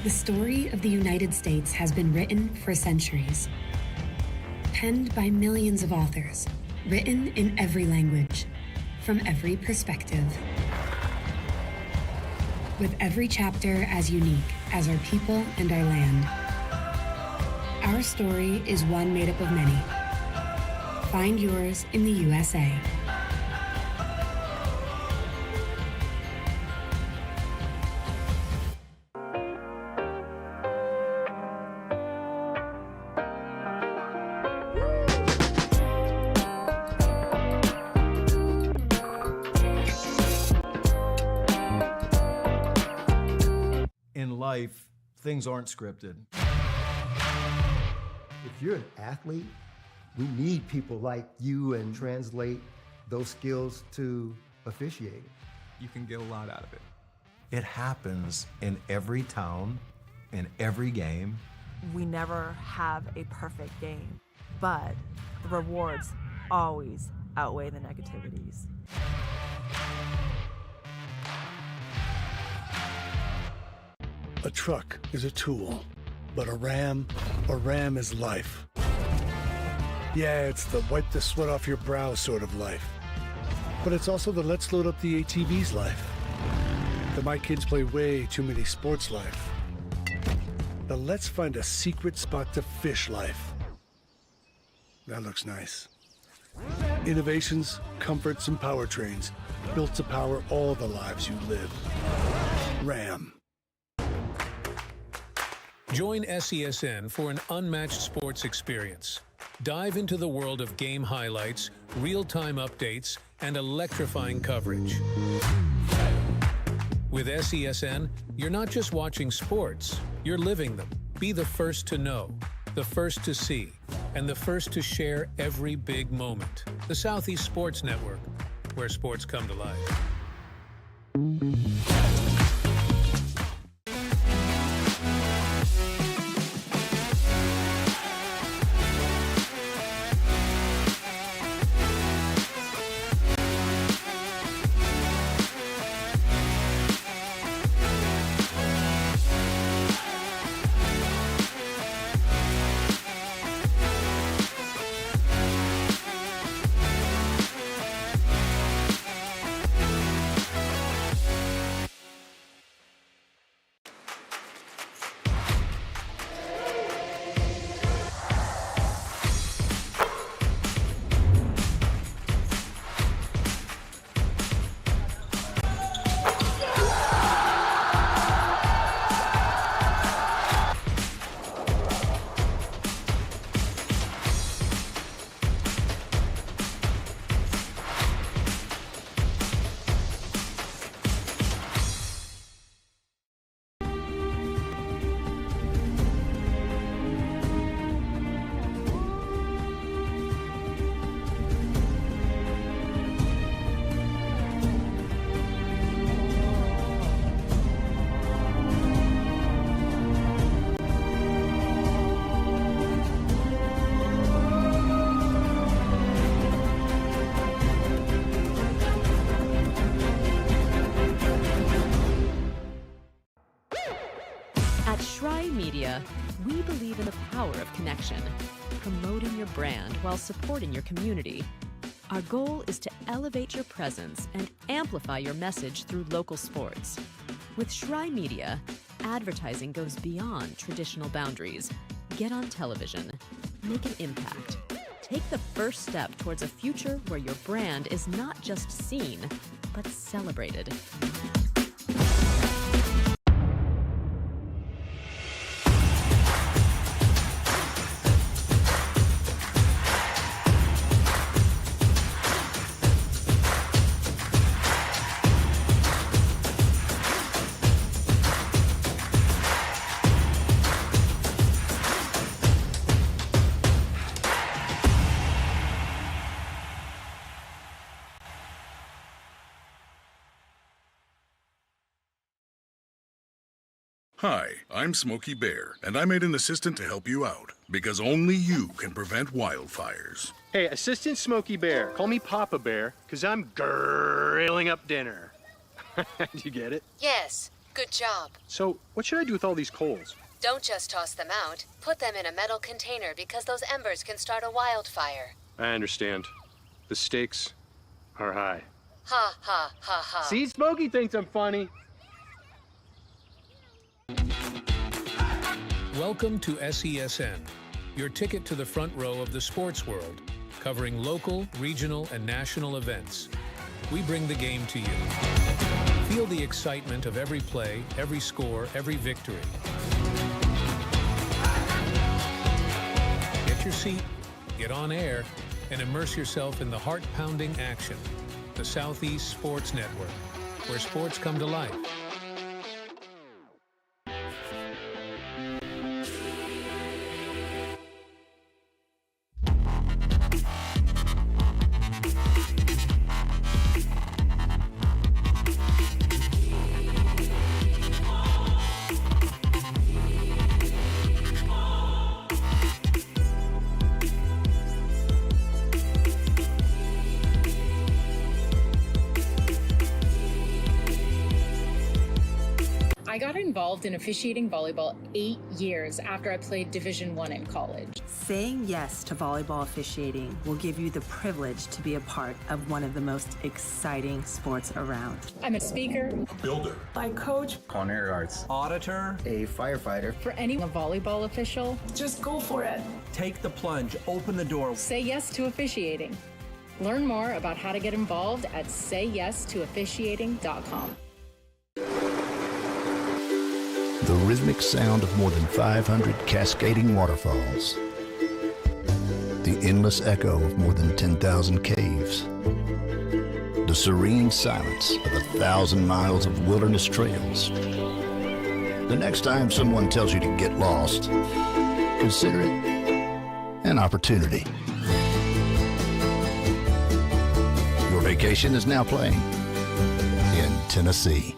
The story of the United States has been written for centuries. Penned by millions of authors, written in every language, from every perspective. With every chapter as unique as our people and our land. Our story is one made up of many. Find yours in the USA. In life, things aren't scripted. If you're an athlete, we need people like you and translate those skills to officiating. You can get a lot out of it. It happens in every town, in every game. We never have a perfect game, but the rewards always outweigh the negativities. A truck is a tool, but a ram is life. Yeah, it's the wipe the sweat off your brow sort of life. But it's also the let's load up the ATV's life. The my kids play way too many sports life. The let's find a secret spot to fish life. That looks nice. Innovations, comforts, and powertrains built to power all the lives you live. Ram. Join SESN for an unmatched sports experience. Dive into the world of game highlights, real-time updates, and electrifying coverage. With SESN, you're not just watching sports, you're living them. Be the first to know, the first to see, and the first to share every big moment. The Southeast Sports Network, where sports come to life. We believe in the power of connection, promoting your brand while supporting your community. Our goal is to elevate your presence and amplify your message through local sports. With Shry Media, advertising goes beyond traditional boundaries. Get on television, make an impact. Take the first step towards a future where your brand is not just seen, but celebrated. Hi, I'm Smokey Bear, and I made an assistant to help you out, because only you can prevent wildfires. Hey, Assistant Smokey Bear, call me Papa Bear, because I'm grilling up dinner. Do you get it? Yes, good job. So, what should I do with all these coals? Don't just toss them out. Put them in a metal container because those embers can start a wildfire. I understand. The stakes are high. Ha, ha, ha, ha. See, Smokey thinks I'm funny. Welcome to SESN, your ticket to the front row of the sports world, covering local, regional, and national events. We bring the game to you. Feel the excitement of every play, every score, every victory. Get your seat, get on air, and immerse yourself in the heart-pounding action. The Southeast Sports Network, where sports come to life. I got involved in officiating volleyball 8 years after I played Division I in college. Saying yes to volleyball officiating will give you the privilege to be a part of one of the most exciting sports around. I'm a speaker, Builder. I coach. Culinary arts. Auditor. A firefighter. For any volleyball official, just go for it. Take the plunge. Open the door. Say yes to officiating. Learn more about how to get involved at sayyestoofficiating.com. The rhythmic sound of more than 500 cascading waterfalls. The endless echo of more than 10,000 caves. The serene silence of 1,000 miles of wilderness trails. The next time someone tells you to get lost, consider it an opportunity. Your vacation is now playing in Tennessee.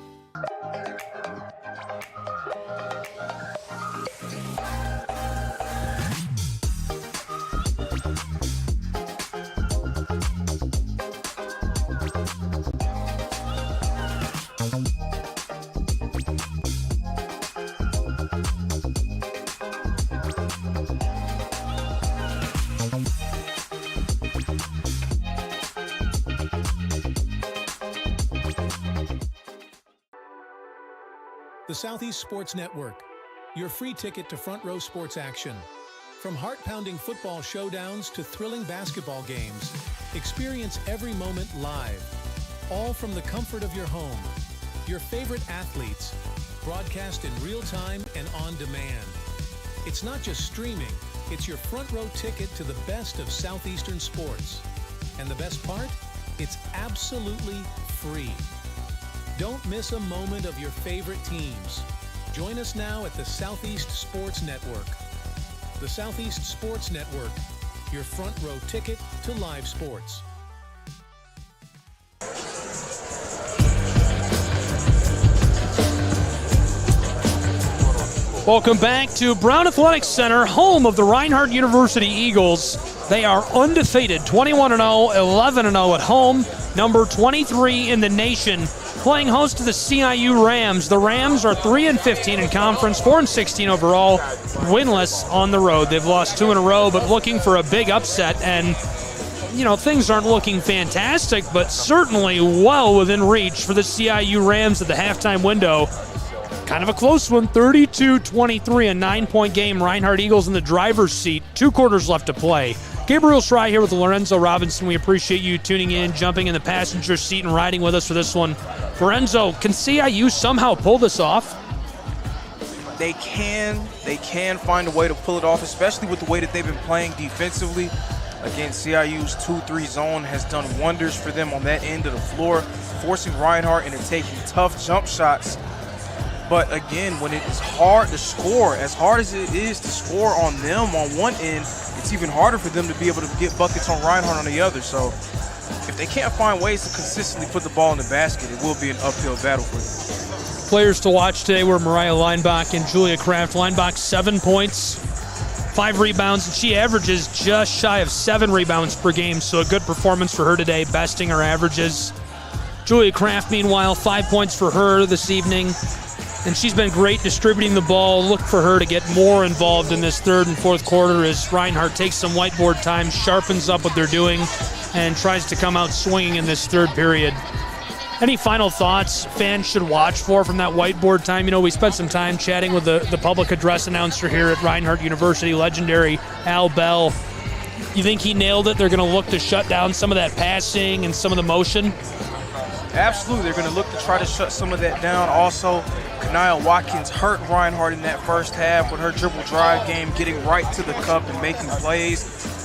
The Southeast Sports Network, your free ticket to front row sports action. From heart-pounding football showdowns to thrilling basketball games, experience every moment live, all from the comfort of your home. Your favorite athletes, broadcast in real time and on demand. It's not just streaming, it's your front row ticket to the best of Southeastern sports. And the best part? It's absolutely free. Don't miss a moment of your favorite teams. Join us now at the Southeast Sports Network. The Southeast Sports Network, your front row ticket to live sports. Welcome back to Brown Athletic Center, home of the Reinhardt University Eagles. They are undefeated, 21-0, 11-0 at home, number 23 in the nation, playing host to the CIU Rams. The Rams are 3-15 in conference, 4-16 overall, winless on the road. They've lost 2 in a row, but looking for a big upset. And, you know, things aren't looking fantastic, but certainly well within reach for the CIU Rams at the halftime window. Kind of a close one, 32-23, a 9-point game. Reinhardt Eagles in the driver's seat, 2 quarters left to play. Gabriel Schrei here with Lorenzo Robinson. We appreciate you tuning in, jumping in the passenger seat, and riding with us for this one. Lorenzo, can CIU somehow pull this off? They can find a way to pull it off, especially with the way that they've been playing defensively. Again, CIU's 2-3 zone has done wonders for them on that end of the floor, forcing Reinhardt into taking tough jump shots. But again, when it is hard to score, as hard as it is to score on them on one end, it's even harder for them to be able to get buckets on Reinhardt on the other. So if they can't find ways to consistently put the ball in the basket, it will be an uphill battle for them. Players to watch today were Mariah Leinbach and Julia Kraft. Leinbach, 7 points, 5 rebounds, and she averages just shy of 7 rebounds per game, so a good performance for her today, besting her averages. Julia Kraft, meanwhile, 5 points for her this evening. And she's been great distributing the ball. Look for her to get more involved in this third and fourth quarter as Reinhardt takes some whiteboard time, sharpens up what they're doing, and tries to come out swinging in this third period. Any final thoughts fans should watch for from that whiteboard time? You know, we spent some time chatting with the public address announcer here at Reinhardt University, legendary Al Bell. You think he nailed it? They're going to look to shut down some of that passing and some of the motion? Absolutely. They're going to look to try to shut some of that down. Also, Kanaya Watkins hurt Reinhardt in that first half with her dribble drive game, getting right to the cup and making plays.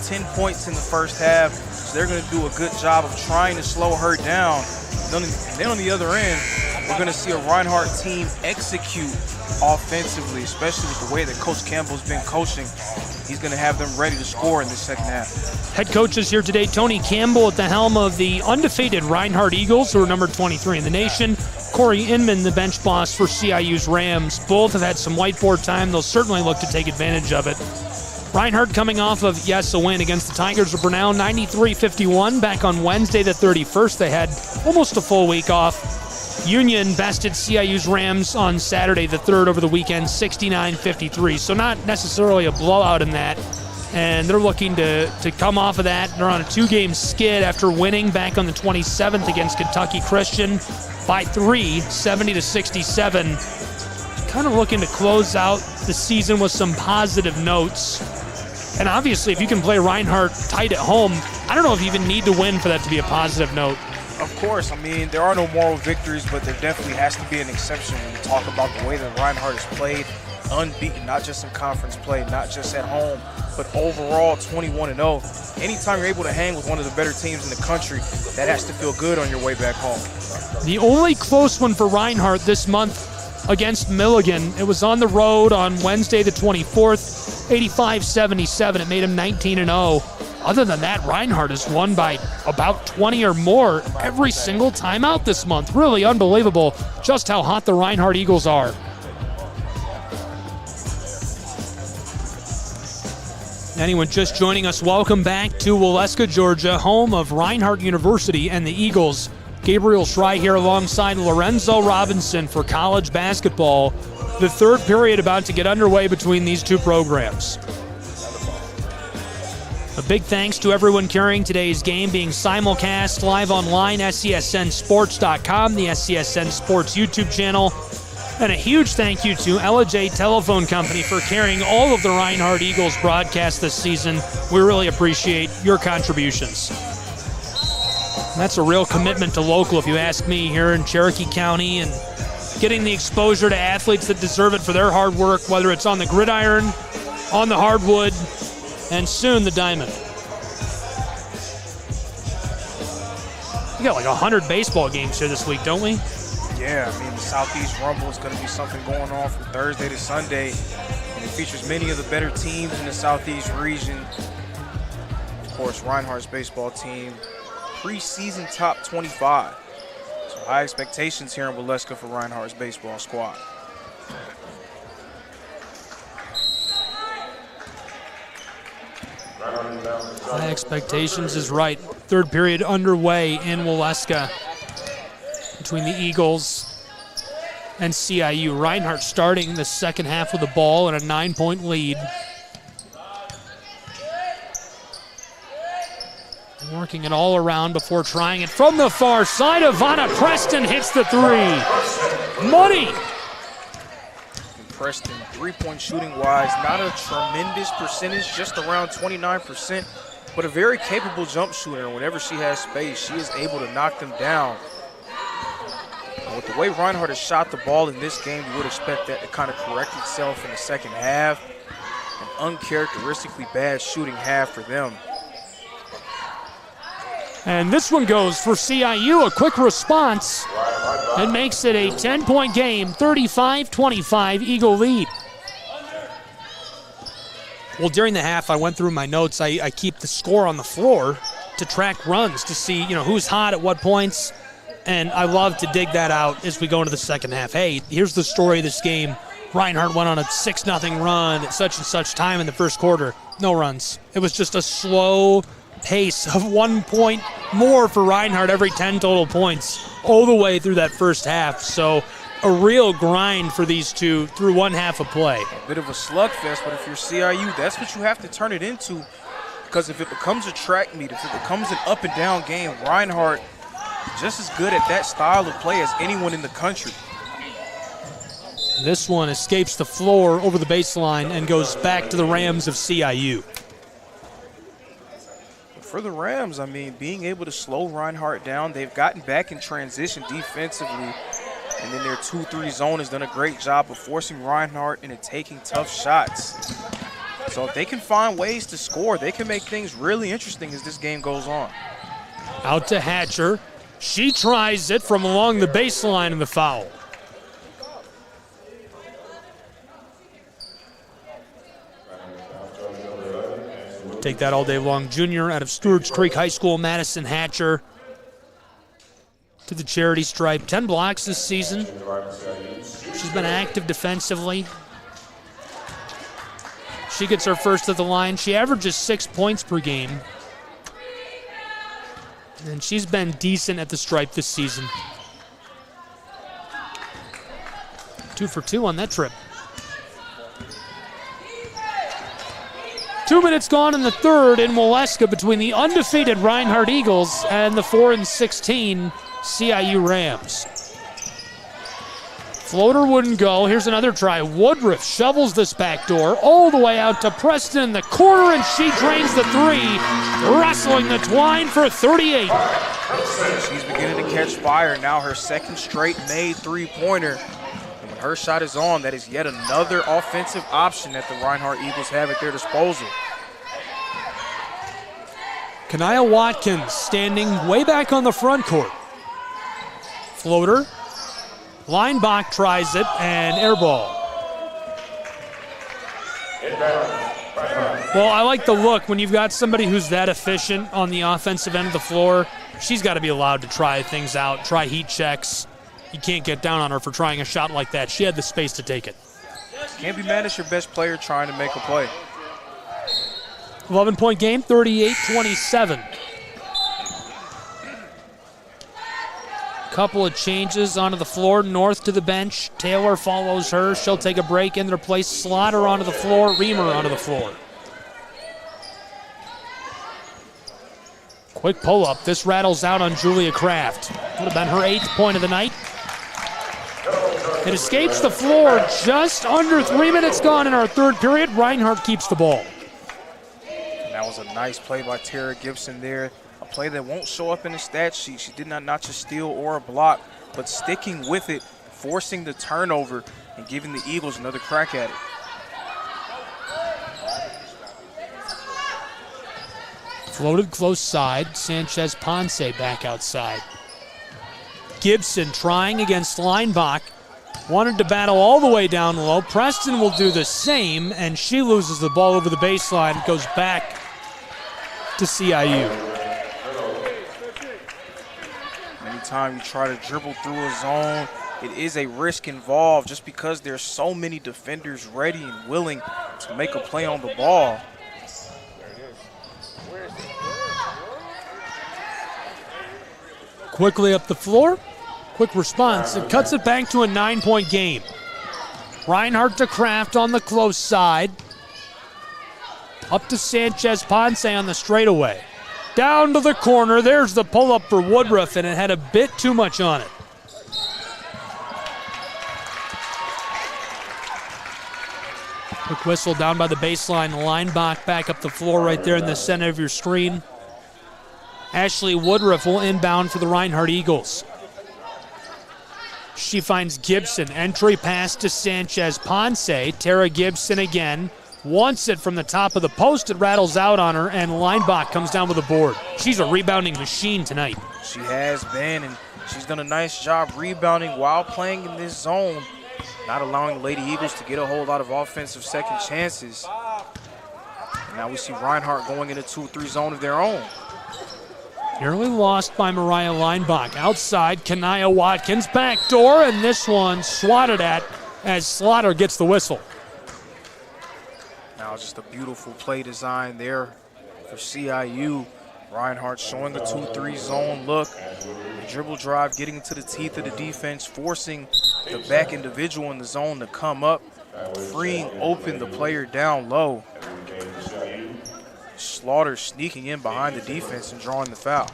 10 points in the first half. So they're going to do a good job of trying to slow her down. Then on the other end, we're going to see a Reinhardt team execute offensively, especially with the way that Coach Campbell's been coaching. He's going to have them ready to score in the second half. Head coaches here today, Tony Campbell at the helm of the undefeated Reinhardt Eagles, who are number 23 in the nation. Corey Inman, the bench boss for CIU's Rams. Both have had some whiteboard time. They'll certainly look to take advantage of it. Reinhardt coming off of, a win against the Tigers of Brunel, 93-51. Back on Wednesday the 31st, they had almost a full week off. Union bested CIU's Rams on Saturday the 3rd over the weekend, 69-53. So not necessarily a blowout in that. And they're looking to come off of that. They're on a 2-game skid after winning back on the 27th against Kentucky Christian by 3, 70-67. Kind of looking to close out the season with some positive notes. And obviously, if you can play Reinhardt tight at home, I don't know if you even need to win for that to be a positive note. Of course. I mean, there are no moral victories, but there definitely has to be an exception when you talk about the way that Reinhardt has played, unbeaten, not just in conference play, not just at home, but overall 21-0. Anytime you're able to hang with one of the better teams in the country, that has to feel good on your way back home. The only close one for Reinhardt this month against Milligan, it was on the road on Wednesday the 24th, 85-77. It made him 19-0. Other than that, Reinhardt has won by about 20 or more every single time out this month. Really unbelievable just how hot the Reinhardt Eagles are. Anyone just joining us, welcome back to Waleska, Georgia, home of Reinhardt University and the Eagles. Gabriel Schrei here alongside Lorenzo Robinson for college basketball. The third period about to get underway between these two programs. A big thanks to everyone carrying today's game, being simulcast live online, SCSNSports.com, the SCSN Sports YouTube channel. And a huge thank you to Ella J Telephone Company for carrying all of the Reinhardt Eagles broadcasts this season. We really appreciate your contributions. That's a real commitment to local, if you ask me, here in Cherokee County, and getting the exposure to athletes that deserve it for their hard work, whether it's on the gridiron, on the hardwood, and soon the diamond. We got like 100 baseball games here this week, don't we? Yeah, I mean, the Southeast Rumble is going to be something going on from Thursday to Sunday, and it features many of the better teams in the Southeast region. Of course, Reinhardt's baseball team, preseason top 25. So high expectations here in Waleska for Reinhardt's baseball squad. High expectations is right. Third period underway in Waleska between the Eagles and CIU. Reinhardt starting the second half with the ball and a 9-point lead. Working it all around before trying it from the far side. Ivana Preston hits the three. Money! And Preston, three-point shooting-wise, not a tremendous percentage, just around 29%, but a very capable jump shooter. Whenever she has space, she is able to knock them down. And with the way Reinhardt has shot the ball in this game, you would expect that to kind of correct itself in the second half. An uncharacteristically bad shooting half for them. And this one goes for CIU, a quick response, and makes it a 10-point game, 35-25 Eagle lead. Well, during the half, I went through my notes. I keep the score on the floor to track runs to see, who's hot at what points, and I love to dig that out as we go into the second half. Hey, here's the story of this game. Reinhardt went on a 6-0 run at such and such time in the first quarter. No runs. It was just a slow pace of 1 point more for Reinhardt every 10 total points all the way through that first half. So a real grind for these two through one half of play. A bit of a slugfest, but if you're CIU, that's what you have to turn it into, because if it becomes a track meet, if it becomes an up and down game, Reinhardt just as good at that style of play as anyone in the country. This one escapes the floor over the baseline and goes back to the Rams of CIU. For the Rams, I mean, being able to slow Reinhardt down, they've gotten back in transition defensively, and then their 2-3 zone has done a great job of forcing Reinhardt into taking tough shots. So if they can find ways to score, they can make things really interesting as this game goes on. Out to Hatcher. She tries it from along the baseline and the foul. Take that all day long. Junior out of Stewart's Creek High School, Madison Hatcher. To the charity stripe. 10 blocks this season. She's been active defensively. She gets her first at the line. She averages 6 points per game. And she's been decent at the stripe this season. 2 for 2 on that trip. 2 minutes gone in the third in Waleska between the undefeated Reinhardt Eagles and the 4-16 CIU Rams. Floater wouldn't go. Here's another try. Woodruff shovels this back door all the way out to Preston in the corner, and she drains the three, wrestling the twine for 38. She's beginning to catch fire. Now her second straight made three-pointer. And when her shot is on, that is yet another offensive option that the Reinhardt Eagles have at their disposal. Kanaya Watkins standing way back on the front court. Floater. Leinbach tries it, and air ball. Well, I like the look when you've got somebody who's that efficient on the offensive end of the floor. She's got to be allowed to try things out, try heat checks. You can't get down on her for trying a shot like that. She had the space to take it. Can't be mad at your best player trying to make a play. 11-point game, 38-27. Couple of changes onto the floor. North to the bench. Taylor follows her. She'll take a break in their place. Slaughter onto the floor. Reamer onto the floor. Quick pull-up. This rattles out on Julia Kraft. Would have been her 8th point of the night. It escapes the floor. Just under 3 minutes gone in our third period. Reinhardt keeps the ball. That was a nice play by Tara Gibson there. A play that won't show up in the stat sheet. She did not notch a steal or a block, but sticking with it, forcing the turnover, and giving the Eagles another crack at it. Floated close side. Sanchez Ponce back outside. Gibson trying against Leinbach. Wanted to battle all the way down low. Preston will do the same, and she loses the ball over the baseline. It goes back to CIU. Anytime you try to dribble through a zone, it is a risk involved just because there's so many defenders ready and willing to make a play on the ball. Quickly up the floor. Quick response. It cuts it back to a 9-point game. Reinhardt to Kraft on the close side. Up to Sanchez Ponce on the straightaway. Down to the corner. There's the pull-up for Woodruff, and it had a bit too much on it. Quick whistle down by the baseline. Leinbach back up the floor right there in the center of your screen. Ashley Woodruff will inbound for the Reinhardt Eagles. She finds Gibson. Entry pass to Sanchez Ponce. Tara Gibson again. Wants it from the top of the post. It rattles out on her, and Leinbach comes down with a board. She's a rebounding machine tonight. She has been, and she's done a nice job rebounding while playing in this zone, not allowing the Lady Eagles to get a whole lot of offensive second chances. And now we see Reinhardt going in a 2-3 zone of their own. Nearly lost by Mariah Leinbach. Outside, Kanaya Watkins. Backdoor, and this one swatted at as Slaughter gets the whistle. Now just a beautiful play design there for CIU. Reinhardt showing a 2-3 zone look. The dribble drive getting into the teeth of the defense, forcing the back individual in the zone to come up, freeing open the player down low. Slaughter sneaking in behind the defense and drawing the foul.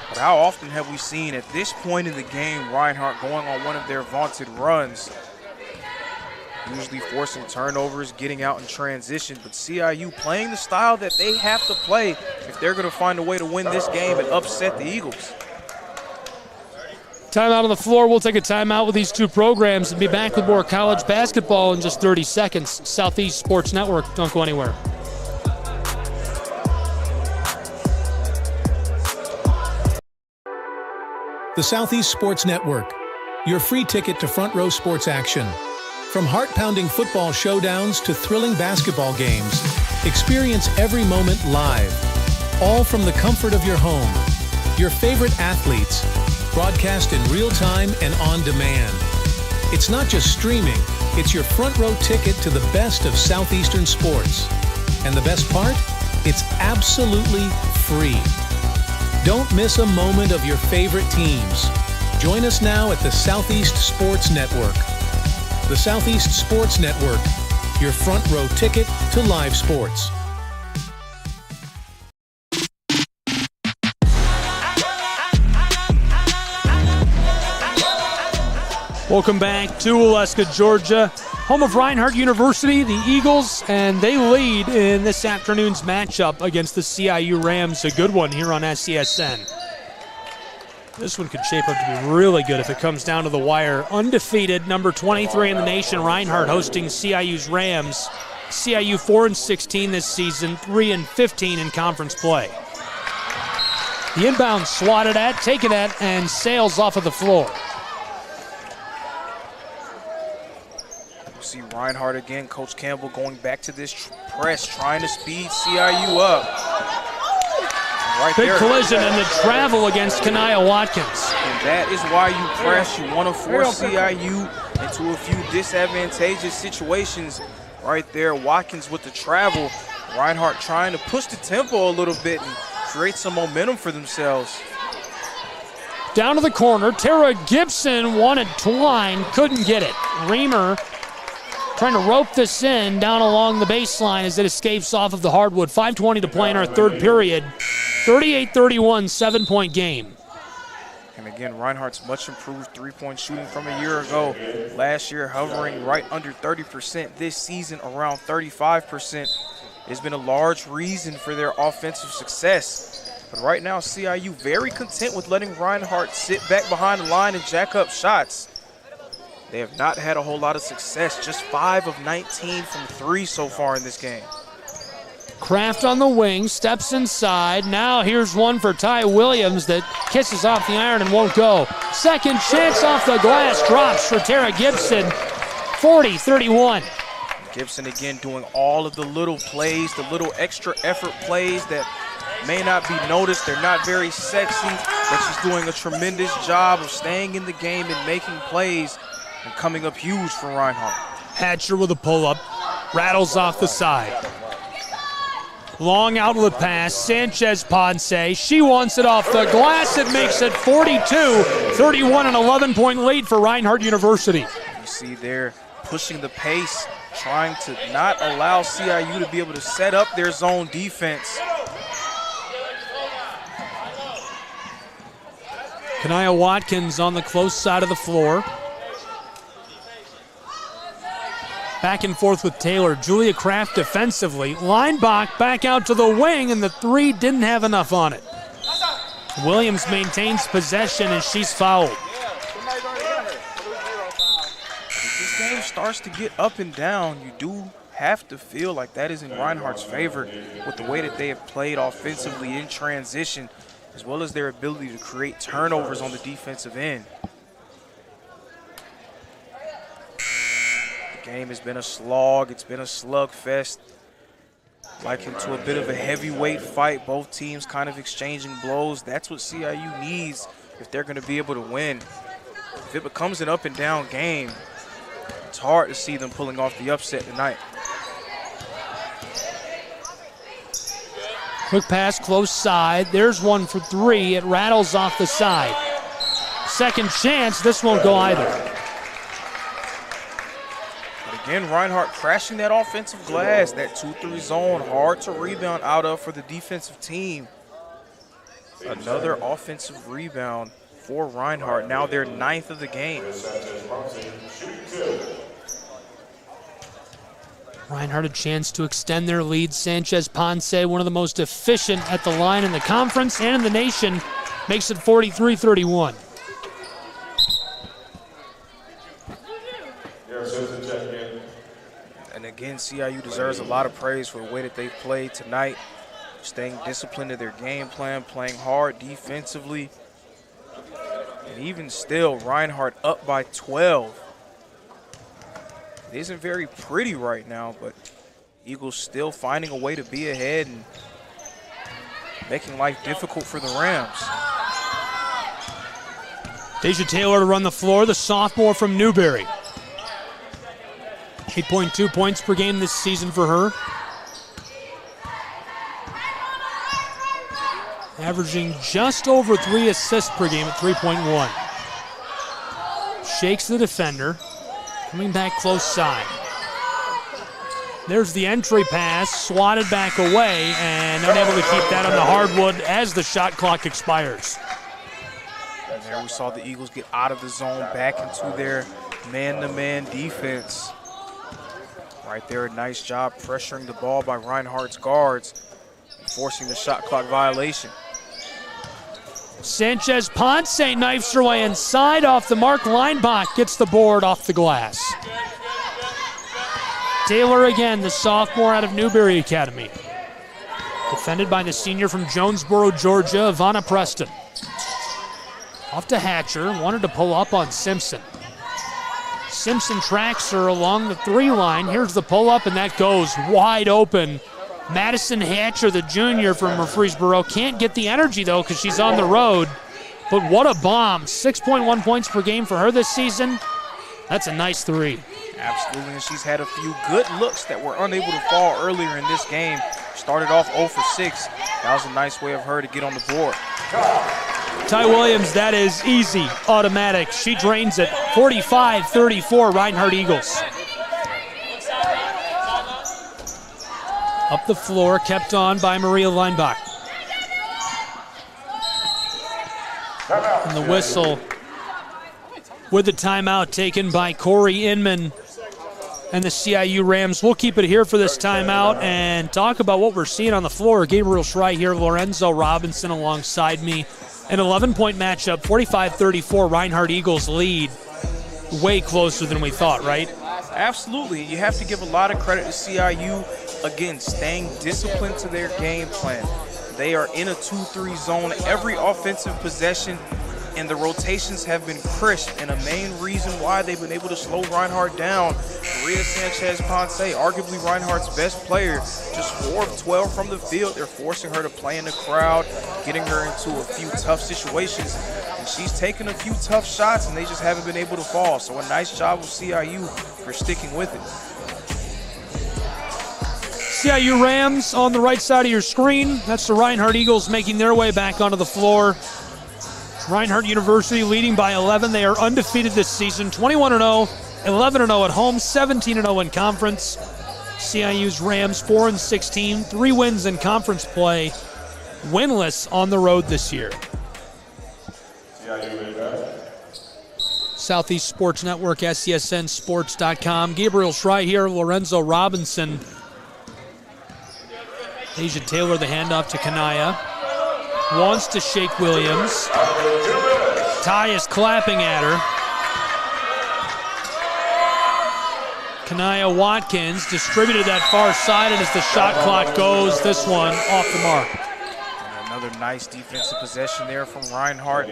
But how often have we seen at this point in the game Reinhardt going on one of their vaunted runs, usually forcing turnovers, getting out in transition, but CIU playing the style that they have to play if they're going to find a way to win this game and upset the Eagles. Timeout on the floor. We'll take a timeout with these two programs and be back with more college basketball in just 30 seconds. Southeast Sports Network. Don't go anywhere. The Southeast Sports Network, your free ticket to front row sports action. From heart-pounding football showdowns to thrilling basketball games, experience every moment live, all from the comfort of your home. Your favorite athletes, broadcast in real time and on demand. It's not just streaming, it's your front row ticket to the best of Southeastern sports. And the best part? It's absolutely free. Don't miss a moment of your favorite teams. Join us now at the Southeast Sports Network. The Southeast Sports Network, your front row ticket to live sports. Welcome back to Waleska, Georgia, home of Reinhardt University, the Eagles, and they lead in this afternoon's matchup against the CIU Rams. A good one here on SCSN. This one could shape up to be really good if it comes down to the wire. Undefeated, number 23 in the nation, Reinhardt hosting CIU's Rams. CIU 4-16 this season, 3-15 in conference play. The inbound swatted at, taken at, and sails off of the floor. See Reinhardt again, Coach Campbell going back to this press, trying to speed CIU up. Right Big there. Collision and the travel against Kanaya Watkins. And that is why you press. You want to force CIU into a few disadvantageous situations. Right there, Watkins with the travel. Reinhardt trying to push the tempo a little bit and create some momentum for themselves. Down to the corner, Tara Gibson wanted Twine, couldn't get it. Reamer trying to rope this in down along the baseline as it escapes off of the hardwood. 5:20 to play in our third period. 38-31, 7-point game. And again, Reinhardt's much improved three-point shooting from a year ago. Last year hovering right under 30%. This season around 35%. It's been a large reason for their offensive success. But right now, CIU very content with letting Reinhardt sit back behind the line and jack up shots. They have not had a whole lot of success, just 5 of 19 from 3 so far in this game. Kraft on the wing, steps inside. Now here's one for Ty Williams that kisses off the iron and won't go. Second chance off the glass, drops for Tara Gibson, 40-31. Gibson again doing all of the little plays, the little extra effort plays that may not be noticed. They're not very sexy, but she's doing a tremendous job of staying in the game and making plays and coming up huge for Reinhardt. Hatcher with a pull-up, rattles off the side. Long outlet pass, Sanchez Ponce. She wants it off the glass. It makes it 42-31, an 11-point lead for Reinhardt University. You see there pushing the pace, trying to not allow CIU to be able to set up their zone defense. Kanaya Watkins on the close side of the floor. Back and forth with Taylor. Julia Kraft defensively. Linebach back out to the wing, and the three didn't have enough on it. Williams maintains possession, and she's fouled. If this game starts to get up and down, you do have to feel like that is in Reinhardt's favor with the way that they have played offensively in transition, as well as their ability to create turnovers on the defensive end. The game has been a slog. It's been a slugfest, likened to a bit of a heavyweight fight. Both teams kind of exchanging blows. That's what CIU needs if they're going to be able to win. If it becomes an up and down game, it's hard to see them pulling off the upset tonight. Quick pass, close side. There's one for three. It rattles off the side. Second chance. This won't go either. But Again, Reinhardt crashing that offensive glass, that 2-3 zone, hard to rebound out of for the defensive team. Another offensive rebound for Reinhardt, now their 9th of the game. Reinhardt a chance to extend their lead. Sanchez Ponce, one of the most efficient at the line in the conference and in the nation, makes it 43-31. And again, CIU deserves a lot of praise for the way that they've played tonight, staying disciplined to their game plan, playing hard defensively. And even still, Reinhardt up by 12. It isn't very pretty right now, but Eagles still finding a way to be ahead and making life difficult for the Rams. Deja Taylor to run the floor, the sophomore from Newberry. 8.2 points per game this season for her. Averaging just over 3 assists per game at 3.1. Shakes the defender. Coming back close side. There's the entry pass, swatted back away, and unable to keep that on the hardwood as the shot clock expires. And there we saw the Eagles get out of the zone, back into their man-to-man defense. Right there, a nice job pressuring the ball by Reinhardt's guards, forcing the shot clock violation. Sanchez Ponce knifes her way inside off the mark. Leinbach gets the board off the glass. Taylor again, the sophomore out of Newberry Academy. Defended by the senior from Jonesboro, Georgia, Ivana Preston. Off to Hatcher, wanted to pull up on Simpson. Simpson tracks her along the 3 line. Here's the pull-up, and that goes wide open. Madison Hatcher, the junior from Murfreesboro, can't get the energy, though, because she's on the road. But what a bomb. 6.1 points per game for her this season. That's a nice 3. Absolutely, and she's had a few good looks that were unable to fall earlier in this game. Started off 0 for 6. That was a nice way of her to get on the board. Ty Williams, that is easy, automatic. She drains it. 45-34, Reinhardt Eagles. Up the floor, kept on by Maria Leinbach. And the whistle with the timeout taken by Corey Inman and the CIU Rams. We'll keep it here for this timeout and talk about what we're seeing on the floor. Gabriel Schrei here, Lorenzo Robinson alongside me. An 11-point matchup, 45-34, Reinhardt Eagles lead. Way closer than we thought, right? Absolutely. You have to give a lot of credit to CIU, again, staying disciplined to their game plan. They are in a 2-3 zone every offensive possession, and the rotations have been crisp, and a main reason why they've been able to slow Reinhardt down. Maria Sanchez Ponce, arguably Reinhardt's best player, just 4 of 12 from the field. They're forcing her to play in the crowd, getting her into a few tough situations, and she's taken a few tough shots, and they just haven't been able to fall. So a nice job of CIU for sticking with it. CIU Rams on the right side of your screen. That's the Reinhardt Eagles making their way back onto the floor. Reinhardt University leading by 11. They are undefeated this season, 21-0, 11-0 at home, 17-0 in conference. CIU's Rams 4-16, 3 wins in conference play, winless on the road this year. Southeast Sports Network, SCSNsports.com. Gabriel Schrei here, Lorenzo Robinson. Deja Taylor, the handoff to Kanaya. Wants to shake Williams. Ty is clapping at her. Kanaya Watkins distributed that far side, and as the shot clock goes, this one off the mark. And another nice defensive possession there from Reinhardt.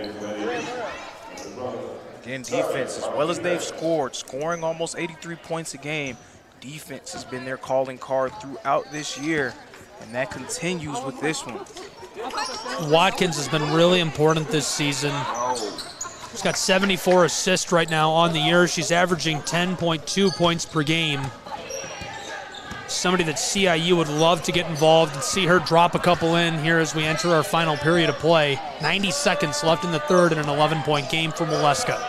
Again, defense, as well as they've scored, scoring almost 83 points a game, defense has been their calling card throughout this year, and that continues with this one. Watkins has been really important this season. She's got 74 assists right now on the year. She's averaging 10.2 points per game. Somebody that CIU would love to get involved and see her drop a couple in here as we enter our final period of play. 90 seconds left in the third in an 11-point game for Moleska.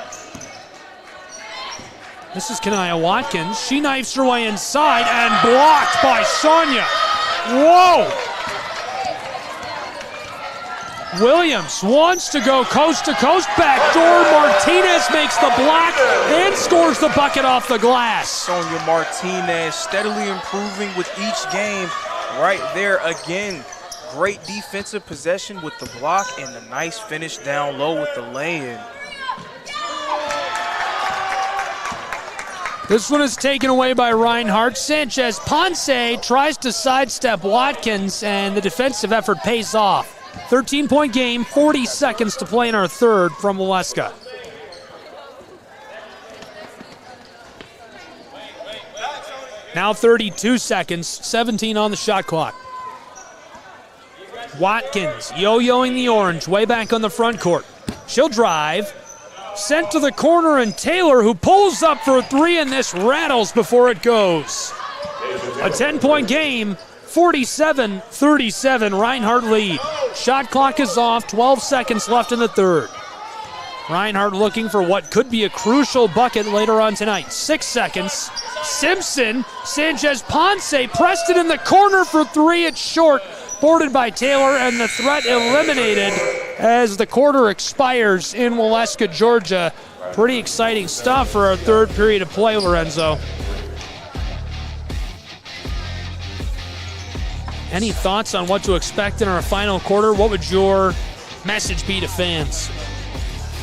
This is Kanaya Watkins. She knifes her way inside and blocked by Sonia. Whoa! Williams wants to go coast to coast. Backdoor. Martinez makes the block and scores the bucket off the glass. Sonia Martinez steadily improving with each game. Right there again. Great defensive possession with the block and the nice finish down low with the lay-in. This one is taken away by Reinhardt. Sanchez Ponce tries to sidestep Watkins, and the defensive effort pays off. 13-point game, 40 seconds to play in our third from Waleska. Now 32 seconds, 17 on the shot clock. Watkins yo-yoing the orange, way back on the front court. She'll drive. Sent to the corner, and Taylor, who pulls up for a three, and this rattles before it goes. A 10-point game, 47-37, Reinhardt lead. Shot clock is off, 12 seconds left in the third. Reinhardt looking for what could be a crucial bucket later on tonight. 6 seconds. Simpson, Sanchez Ponce pressed it in the corner for three. It's short, boarded by Taylor, and the threat eliminated as the quarter expires in Waleska, Georgia. Pretty exciting stuff for our third period of play, Lorenzo. Any thoughts on what to expect in our final quarter? What would your message be to fans?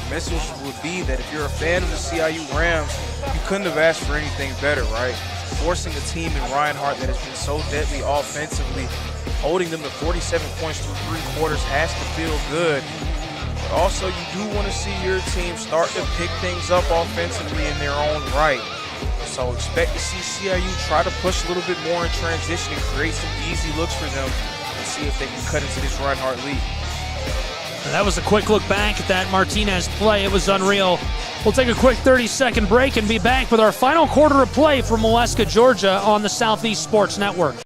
The message would be that if you're a fan of the CIU Rams, you couldn't have asked for anything better, right? Forcing a team in Reinhardt that has been so deadly offensively, holding them to 47 points through 3 quarters has to feel good. But also, you do want to see your team start to pick things up offensively in their own right. So expect to see CIU try to push a little bit more in transition and create some easy looks for them and see if they can cut into this Reinhardt lead. That was a quick look back at that Martinez play. It was unreal. We'll take a quick 30-second break and be back with our final quarter of play from Waleska, Georgia on the Southeast Sports Network.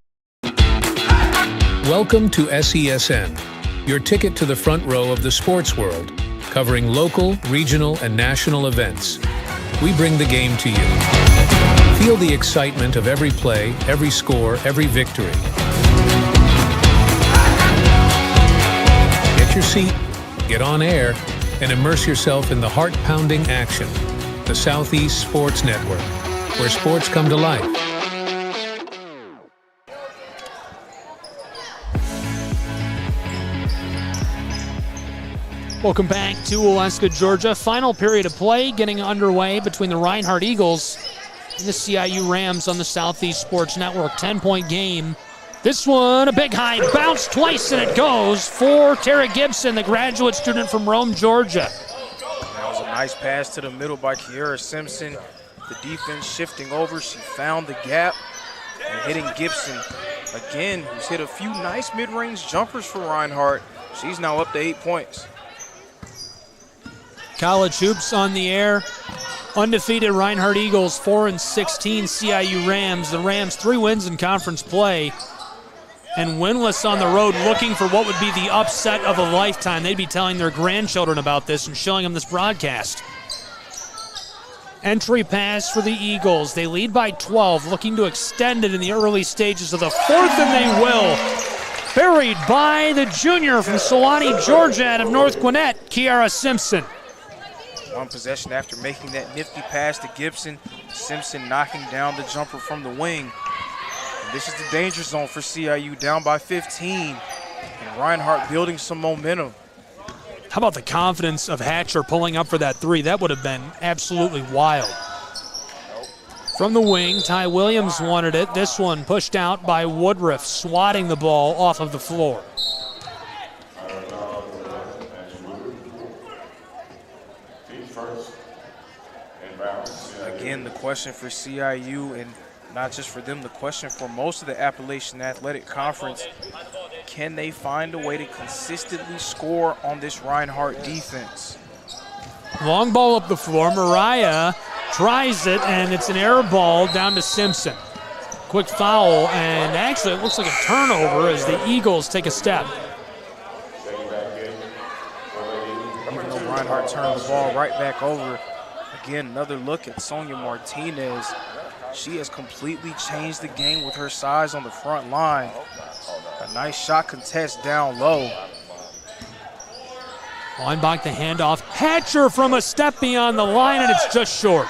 Welcome to SESN, your ticket to the front row of the sports world, covering local, regional, and national events. We bring the game to you. Feel the excitement of every play, every score, every victory. Get your seat, get on air, and immerse yourself in the heart-pounding action. The Southeast Sports Network, where sports come to life. Welcome back to Waleska, Georgia. Final period of play getting underway between the Reinhardt Eagles and the CIU Rams on the Southeast Sports Network. 10-point game. This one, a big high bounce twice, and it goes for Tara Gibson, the graduate student from Rome, Georgia. That was a nice pass to the middle by Kiera Simpson. The defense shifting over. She found the gap and hitting Gibson again, who's hit a few nice mid-range jumpers for Reinhardt. She's now up to 8 points. College hoops on the air. Undefeated Reinhardt Eagles, 4-16 CIU Rams. The Rams 3 wins in conference play and winless on the road, looking for what would be the upset of a lifetime. They'd be telling their grandchildren about this and showing them this broadcast. Entry pass for the Eagles. They lead by 12, looking to extend it in the early stages of the fourth, and they will. Buried by the junior from Sewanee, Georgia, out of North Gwinnett, Kiara Simpson. One possession after making that nifty pass to Gibson. Simpson knocking down the jumper from the wing. And this is the danger zone for CIU, down by 15. And Reinhardt building some momentum. How about the confidence of Hatcher pulling up for that three? That would have been absolutely wild. From the wing, Ty Williams wanted it. This one pushed out by Woodruff, swatting the ball off of the floor. Again, the question for CIU, and not just for them, the question for most of the Appalachian Athletic Conference, can they find a way to consistently score on this Reinhardt defense? Long ball up the floor. Mariah tries it, and it's an air ball down to Simpson. Quick foul, and actually it looks like a turnover as the Eagles take a step. Even though Reinhardt turned the ball right back over, Again, another look at Sonia Martinez. She has completely changed the game with her size on the front line. A nice shot contest down low. Weinbach the handoff. Hatcher from a step beyond the line, and it's just short.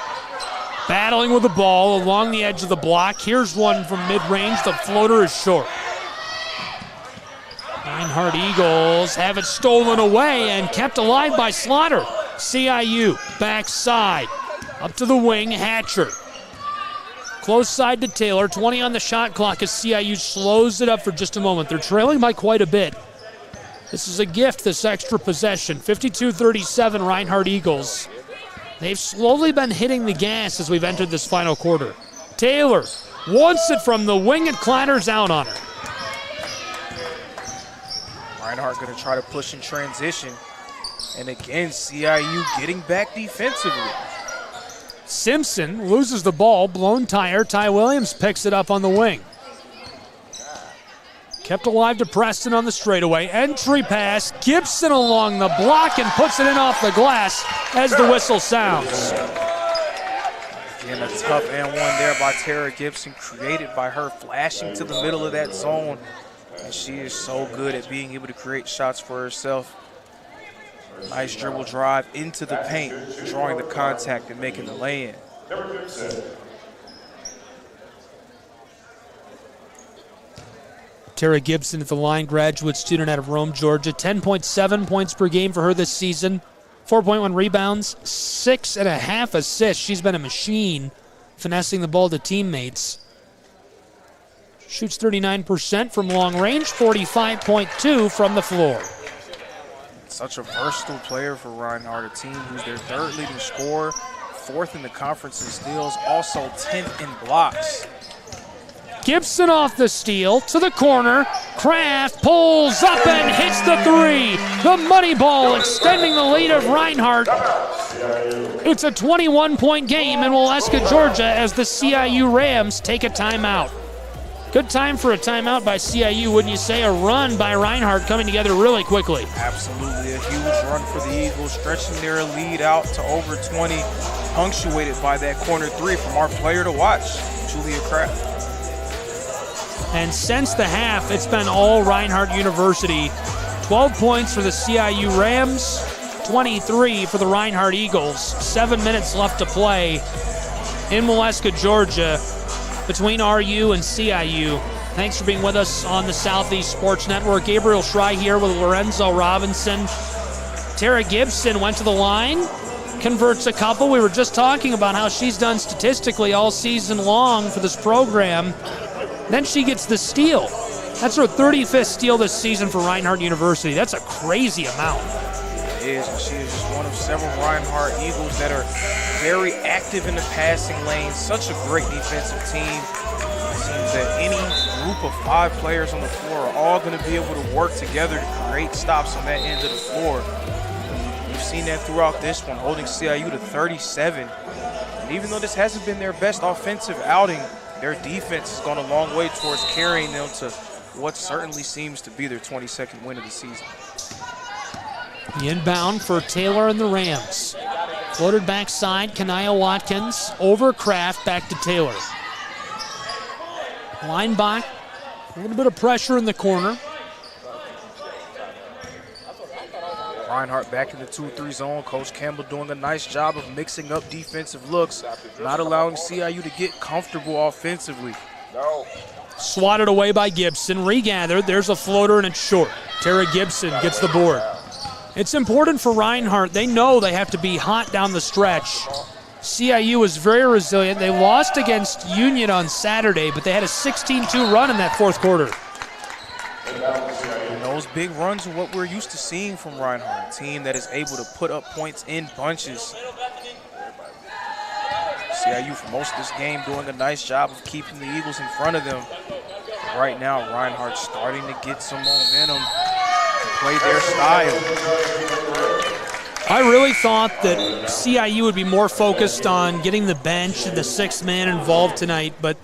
Battling with the ball along the edge of the block. Here's one from mid-range. The floater is short. Reinhardt Eagles have it stolen away and kept alive by Slaughter. CIU backside. Up to the wing, Hatcher. Close side to Taylor. 20 on the shot clock as CIU slows it up for just a moment. They're trailing by quite a bit. This is a gift, this extra possession. 52-37 Reinhardt Eagles. They've slowly been hitting the gas as we've entered this final quarter. Taylor wants it from the wing and clatters out on her. Reinhardt going to try to push in transition. And again, CIU getting back defensively. Simpson loses the ball, blown tire. Ty Williams picks it up on the wing. Kept alive to Preston on the straightaway. Entry pass, Gibson along the block and puts it in off the glass as the whistle sounds. Again, a tough and one there by Tara Gibson, created by her flashing to the middle of that zone. And she is so good at being able to create shots for herself. Nice dribble drive into the paint, drawing the contact and making the lay-in. Tara Gibson at the line, graduate student out of Rome, Georgia. 10.7 points per game for her this season. 4.1 rebounds, 6.5 assists. She's been a machine finessing the ball to teammates. Shoots 39% from long range, 45.2 from the floor. Such a versatile player for Reinhardt, a team who's their third leading scorer, fourth in the conference in steals, also 10th in blocks. Gibson off the steal to the corner. Kraft pulls up and hits the three. The money ball extending the lead of Reinhardt. It's a 21-point game in Waleska, Georgia, as the CIU Rams take a timeout. Good time for a timeout by CIU, wouldn't you say? A run by Reinhardt coming together really quickly. Absolutely, a huge run for the Eagles, stretching their lead out to over 20, punctuated by that corner three from our player to watch, Julia Kraft. And since the half, it's been all Reinhardt University. 12 points for the CIU Rams, 23 for the Reinhardt Eagles. 7 minutes left to play in Waleska, Georgia, between RU and CIU. Thanks for being with us on the Southeast Sports Network. Gabriel Schrei here with Lorenzo Robinson. Tara Gibson went to the line, converts a couple. We were just talking about how she's done statistically all season long for this program. Then she gets the steal. That's her 35th steal this season for Reinhardt University. That's a crazy amount. It is, and she is just one of several Reinhardt Eagles that are very active in the passing lane. Such a great defensive team. It seems that any group of 5 players on the floor are all going to be able to work together to create stops on that end of the floor. We've seen that throughout this one, holding CIU to 37. And even though this hasn't been their best offensive outing, their defense has gone a long way towards carrying them to what certainly seems to be their 22nd win of the season. The inbound for Taylor and the Rams. Floated backside, Kanaya Watkins over Kraft, back to Taylor. Linebach, a little bit of pressure in the corner. Reinhardt back in the 2-3 zone. Coach Campbell doing a nice job of mixing up defensive looks, not allowing CIU to get comfortable offensively. Swatted away by Gibson, regathered. There's a floater and it's short. Tara Gibson gets the board. It's important for Reinhardt. They know they have to be hot down the stretch. CIU is very resilient. They lost against Union on Saturday, but they had a 16-2 run in that fourth quarter. And those big runs are what we're used to seeing from Reinhardt, a team that is able to put up points in bunches. CIU for most of this game doing a nice job of keeping the Eagles in front of them. But right now, Reinhardt's starting to get some momentum to play their style. I really thought that CIU would be more focused on getting the bench and the sixth man involved tonight, but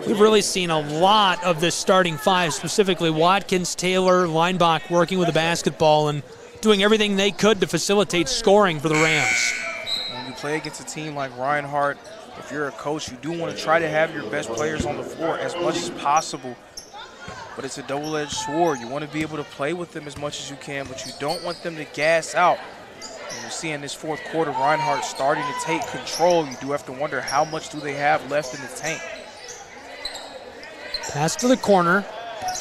we've really seen a lot of this starting five, specifically Watkins, Taylor, Linebach working with the basketball and doing everything they could to facilitate scoring for the Rams. When you play against a team like Reinhardt, if you're a coach, you do want to try to have your best players on the floor as much as possible. But it's a double-edged sword. You want to be able to play with them as much as you can, but you don't want them to gas out. And you see in this fourth quarter, Reinhardt starting to take control. You do have to wonder how much do they have left in the tank. Pass to the corner.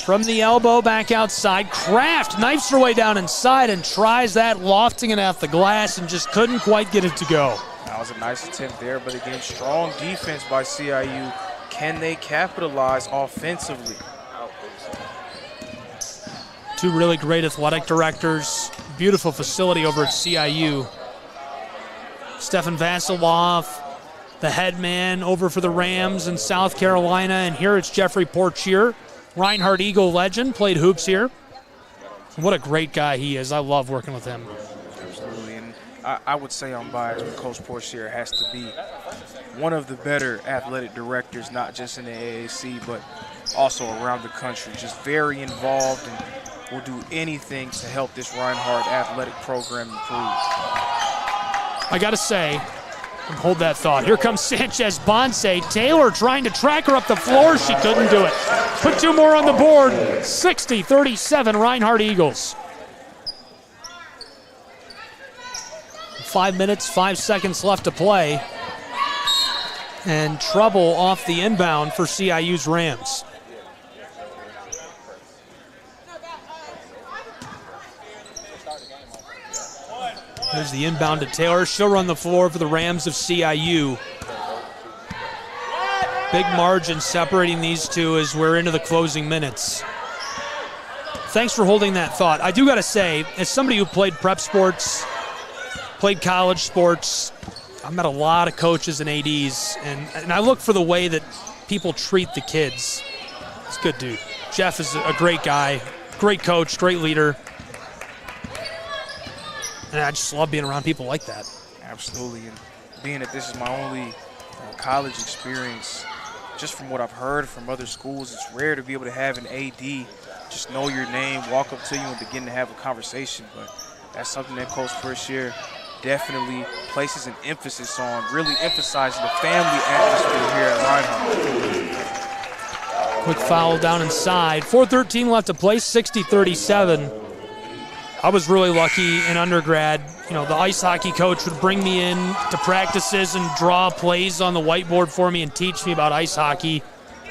From the elbow, back outside. Kraft knifes her way down inside and tries that, lofting it off the glass and just couldn't quite get it to go. That was a nice attempt there, but again, strong defense by CIU. Can they capitalize offensively? Two really great athletic directors. Beautiful facility over at CIU. Stefan Vasilov, the head man over for the Rams in South Carolina, and here it's Jeffrey Portier. Reinhardt Eagle legend, played hoops here. What a great guy he is. I love working with him. Absolutely, and I would say I'm biased, but Coach Portier has to be one of the better athletic directors, not just in the AAC, but also around the country. Just very involved and will do anything to help this Reinhardt athletic program improve. I got to say, and hold that thought. Here comes Sanchez Bonse. Taylor trying to track her up the floor. She couldn't do it. Put two more on the board. 60-37 Reinhardt Eagles. 5 minutes, 5 seconds left to play. And trouble off the inbound for CIU's Rams. There's the inbound to Taylor. She'll run the floor for the Rams of CIU. Big margin separating these two as we're into the closing minutes. Thanks for holding that thought. I do got to say, as somebody who played prep sports, played college sports, I've met a lot of coaches and ADs, and I look for the way that people treat the kids. It's good, dude. Jeff is a great guy, great coach, great leader. And I just love being around people like that. Absolutely, and being that this is my only college experience, just from what I've heard from other schools, it's rare to be able to have an AD just know your name, walk up to you, and begin to have a conversation. But that's something that Coach Portier definitely places an emphasis on, really emphasizing the family atmosphere here at Reinhardt. Quick foul down inside. 4:13 left to play, 60-37. I was really lucky in undergrad. You know, the ice hockey coach would bring me in to practices and draw plays on the whiteboard for me and teach me about ice hockey.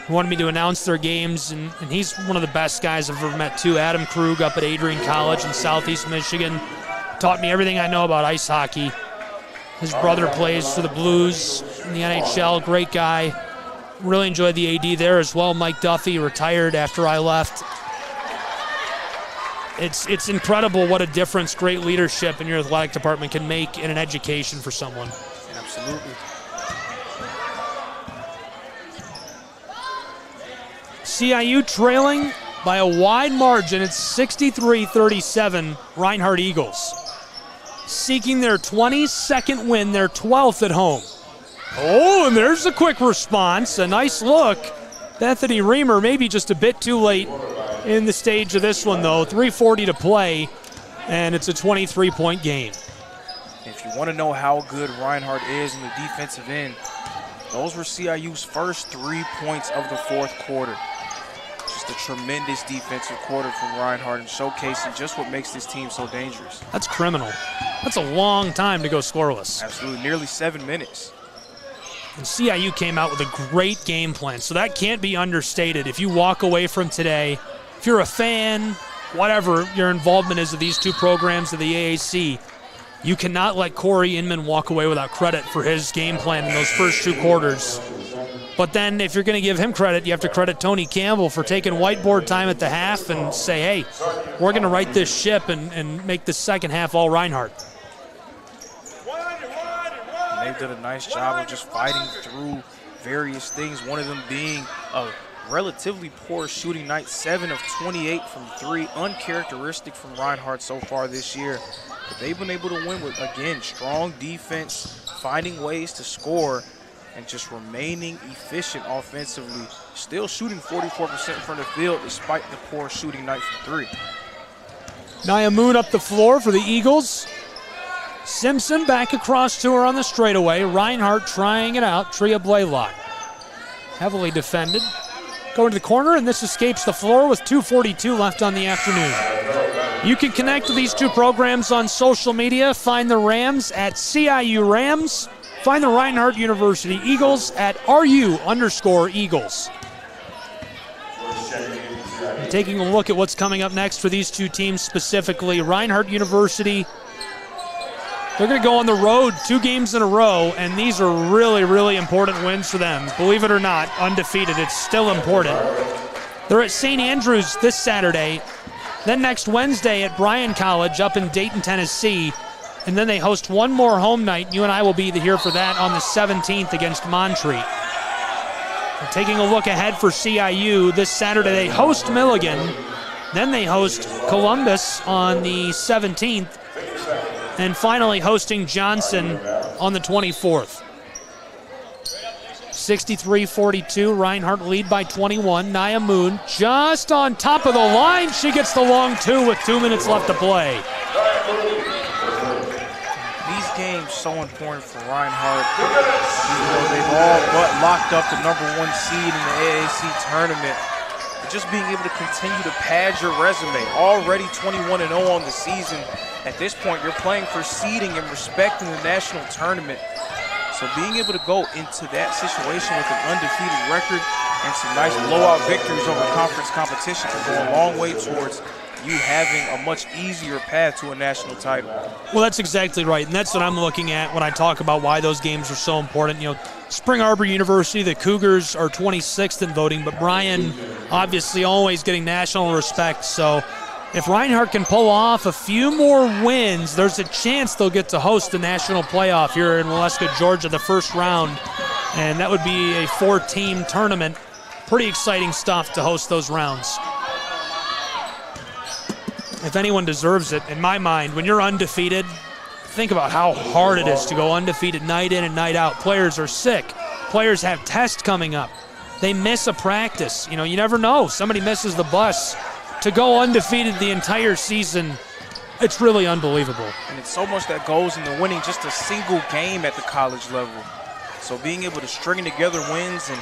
He wanted me to announce their games, and he's one of the best guys I've ever met, too. Adam Krug up at Adrian College in Southeast Michigan taught me everything I know about ice hockey. His brother plays for the Blues in the NHL, great guy. Really enjoyed the AD there as well. Mike Duffy retired after I left. It's incredible what a difference great leadership in your athletic department can make in an education for someone. Absolutely. CIU trailing by a wide margin. It's 63-37 Reinhardt Eagles. Seeking their 22nd win, their 12th at home. Oh, and there's a quick response. A nice look. Bethany Reamer maybe just a bit too late in the stage of this one, though. 3:40 to play, and it's a 23-point game. If you want to know how good Reinhardt is in the defensive end, those were CIU's first 3 points of the fourth quarter. Just a tremendous defensive quarter from Reinhardt and showcasing just what makes this team so dangerous. That's criminal. That's a long time to go scoreless. Absolutely, nearly 7 minutes. And CIU came out with a great game plan, so that can't be understated. If you walk away from today, if you're a fan, whatever your involvement is of these two programs of the AAC, you cannot let Corey Inman walk away without credit for his game plan in those first 2 quarters. But then if you're going to give him credit, you have to credit Tony Campbell for taking whiteboard time at the half and say, hey, we're going to right this ship and make the second half all Reinhardt. And they've done a nice job of just fighting through various things, one of them being a relatively poor shooting night, 7 of 28 from 3, uncharacteristic from Reinhardt so far this year. But they've been able to win with, again, strong defense, finding ways to score, and just remaining efficient offensively. Still shooting 44% from the field despite the poor shooting night from 3. Nia Moon up the floor for the Eagles. Simpson back across to her on the straightaway. Reinhardt trying it out. Tria Blaylock heavily defended. Going to the corner, and this escapes the floor with 2:42 left on the afternoon. You can connect to these two programs on social media. Find the Rams at CIU Rams. Find the Reinhardt University Eagles at RU_Eagles. Taking a look at what's coming up next for these two teams specifically. Reinhardt University, they're going to go on the road 2 games in a row, and these are really, really important wins for them. Believe it or not, undefeated, it's still important. They're at St. Andrews this Saturday, then next Wednesday at Bryan College up in Dayton, Tennessee, and then they host one more home night. You and I will be here for that on the 17th against Montreat. Taking a look ahead for CIU, this Saturday they host Milligan, then they host Columbus on the 17th, and finally hosting Johnson on the 24th. 63-42, Reinhardt lead by 21. Nia Moon just on top of the line. She gets the long 2 with 2 minutes left to play. These games so important for Reinhardt. Even though they've all but locked up the #1 seed in the AAC tournament. Just being able to continue to pad your resume. Already 21-0 on the season. At this point, you're playing for seeding and respecting the national tournament. So being able to go into that situation with an undefeated record and some nice blowout victories over conference competition can go a long way towards you having a much easier path to a national title. Well, that's exactly right, and that's what I'm looking at when I talk about why those games are so important. You know, Spring Arbor University, the Cougars are 26th in voting, but Bryan obviously always getting national respect. So if Reinhardt can pull off a few more wins, there's a chance they'll get to host the national playoff here in Waleska, Georgia, the first round, and that would be a 4-team tournament. Pretty exciting stuff to host those rounds. If anyone deserves it, in my mind, when you're undefeated, think about how hard it is to go undefeated night in and night out. Players are sick. Players have tests coming up. They miss a practice. You know, you never know. Somebody misses the bus. To go undefeated the entire season, it's really unbelievable. And it's so much that goes into winning just a single game at the college level. So being able to string together wins and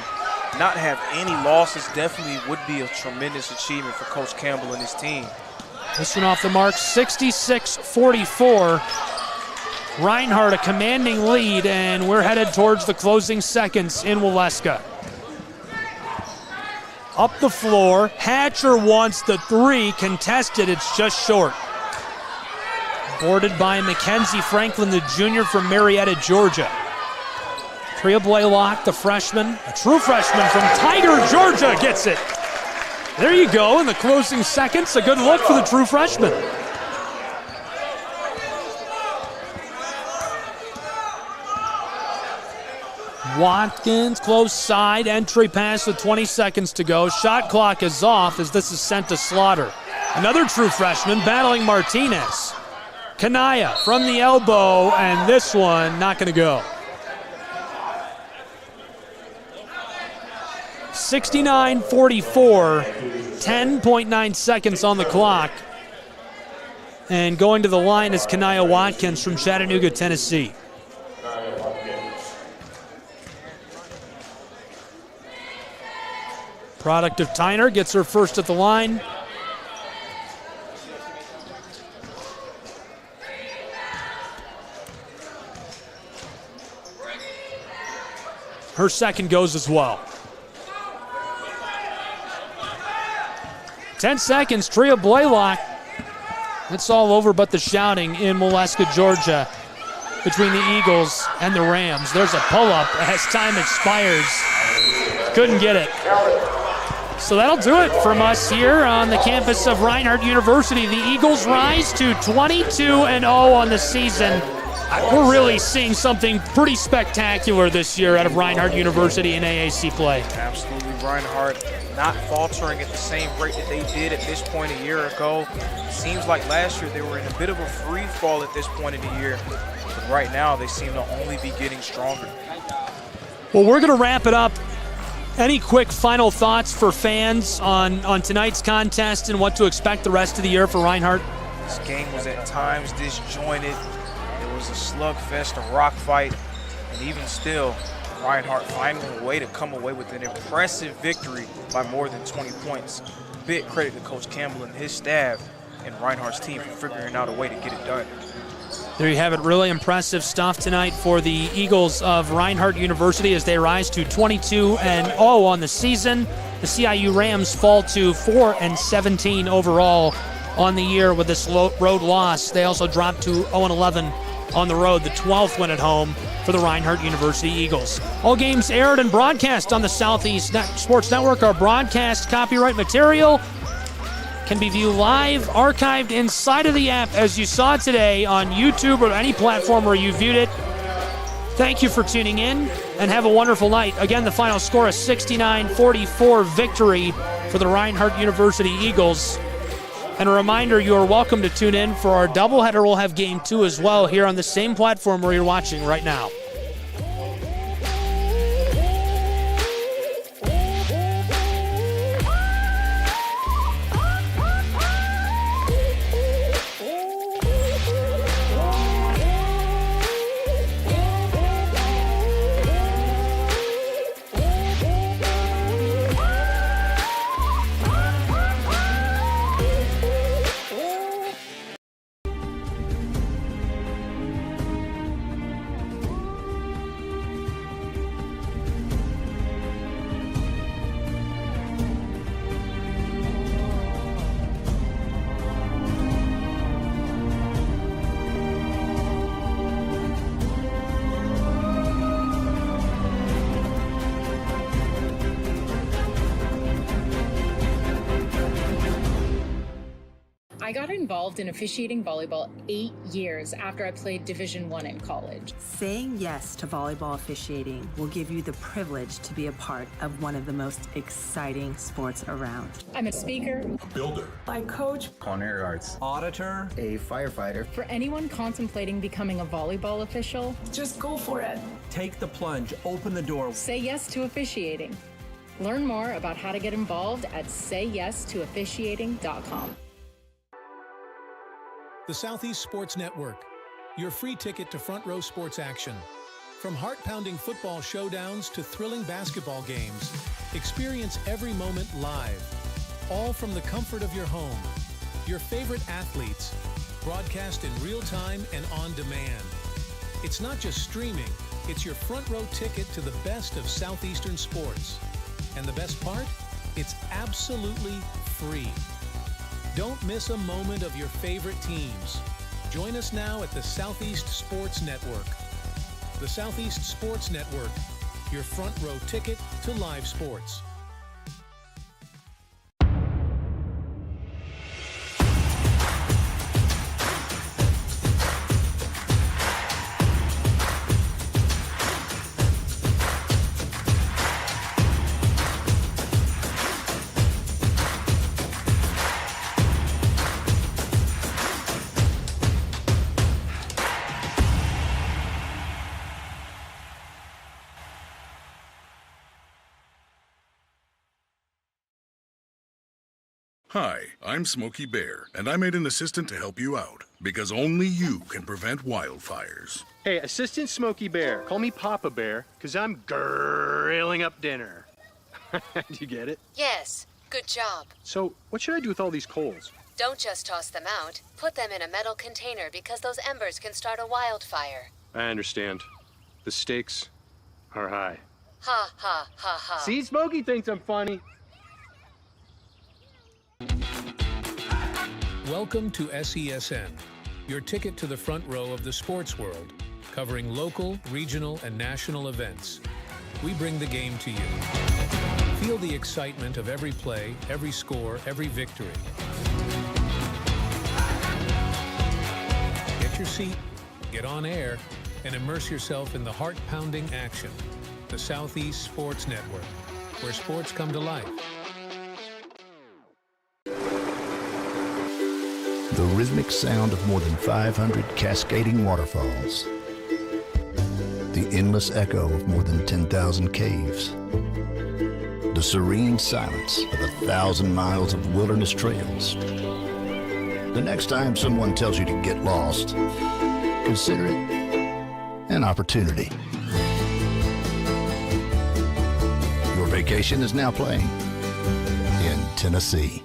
not have any losses definitely would be a tremendous achievement for Coach Campbell and his team. This one off the mark, 66-44. Reinhardt a commanding lead, and we're headed towards the closing seconds in Waleska. Up the floor, Hatcher wants the 3, contested, it's just short. Boarded by Mackenzie Franklin, the junior from Marietta, Georgia. Tria Blaylock, the freshman, a true freshman from Tiger, Georgia, gets it. There you go, in the closing seconds, a good look for the true freshman. Watkins, close side, entry pass with 20 seconds to go. Shot clock is off as this is sent to Slaughter. Another true freshman battling Martinez. Kanaya from the elbow, and this one not going to go. 69-44, 10.9 seconds on the clock. And going to the line is Kanaya Watkins from Chattanooga, Tennessee. Product of Tyner gets her first at the line. Her second goes as well. 10 seconds, Tria Blaylock. It's all over but the shouting in Waleska, Georgia, between the Eagles and the Rams. There's a pull-up as time expires. Couldn't get it. So that'll do it from us here on the campus of Reinhardt University. The Eagles rise to 22-0 on the season. We're really seeing something pretty spectacular this year out of Reinhardt University in AAC play. Absolutely, Reinhardt not faltering at the same rate that they did at this point a year ago. Seems like last year they were in a bit of a free fall at this point in the year. But right now they seem to only be getting stronger. Well, we're going to wrap it up. Any quick final thoughts for fans on tonight's contest and what to expect the rest of the year for Reinhardt? This game was at times disjointed. There was a slugfest, a rock fight, and even still, Reinhardt finding a way to come away with an impressive victory by more than 20 points. Big credit to Coach Campbell and his staff and Reinhardt's team for figuring out a way to get it done. There you have it. Really impressive stuff tonight for the Eagles of Reinhardt University as they rise to 22-0 on the season. The CIU Rams fall to 4-17 overall on the year with this road loss. They also dropped to 0-11 on the road, the 12th win at home for the Reinhardt University Eagles. All games aired and broadcast on the Southeast Sports Network. Our broadcast copyright material can be viewed live, archived inside of the app as you saw today on YouTube or any platform where you viewed it. Thank you for tuning in and have a wonderful night. Again, the final score is 69-44 victory for the Reinhardt University Eagles. And a reminder, you are welcome to tune in for our doubleheader. We'll have game 2 as well here on the same platform where you're watching right now. I got involved in officiating volleyball 8 years after I played Division I in college. Saying yes to volleyball officiating will give you the privilege to be a part of one of the most exciting sports around. I'm a speaker, a builder, I coach, culinary arts, auditor, a firefighter. For anyone contemplating becoming a volleyball official, just go for it. Take the plunge, open the door. Say yes to officiating. Learn more about how to get involved at sayyes2officiating.com. The Southeast Sports Network, your free ticket to front row sports action. From heart-pounding football showdowns to thrilling basketball games, experience every moment live, all from the comfort of your home. Your favorite athletes, broadcast in real time and on demand. It's not just streaming, it's your front row ticket to the best of Southeastern sports. And the best part? It's absolutely free. Don't miss a moment of your favorite teams. Join us now at the Southeast Sports Network. The Southeast Sports Network, your front row ticket to live sports. Hi, I'm Smokey Bear, and I made an assistant to help you out, because only you can prevent wildfires. Hey, Assistant Smokey Bear. Call me Papa Bear, because I'm grilling up dinner. Do you get it? Yes, good job. So, what should I do with all these coals? Don't just toss them out. Put them in a metal container because those embers can start a wildfire. I understand. The stakes are high. Ha, ha, ha, ha. See, Smokey thinks I'm funny. Welcome to SESN, your ticket to the front row of the sports world, covering local, regional, and national events. We bring the game to you. Feel the excitement of every play, every score, every victory. Get your seat, get on air, and immerse yourself in the heart-pounding action. The Southeast Sports Network, where sports come to life. The rhythmic sound of more than 500 cascading waterfalls. The endless echo of more than 10,000 caves. The serene silence of 1,000 miles of wilderness trails. The next time someone tells you to get lost, consider it an opportunity. Your vacation is now playing in Tennessee.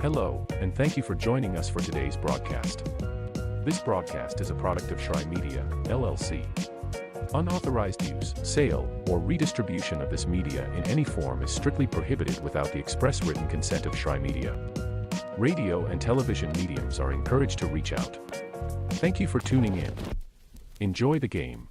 Hello, and thank you for joining us for today's broadcast. This broadcast is a product of Shry Media, LLC. Unauthorized use, sale, or redistribution of this media in any form is strictly prohibited without the express written consent of Shry Media. Radio and television mediums are encouraged to reach out. Thank you for tuning in. Enjoy the game.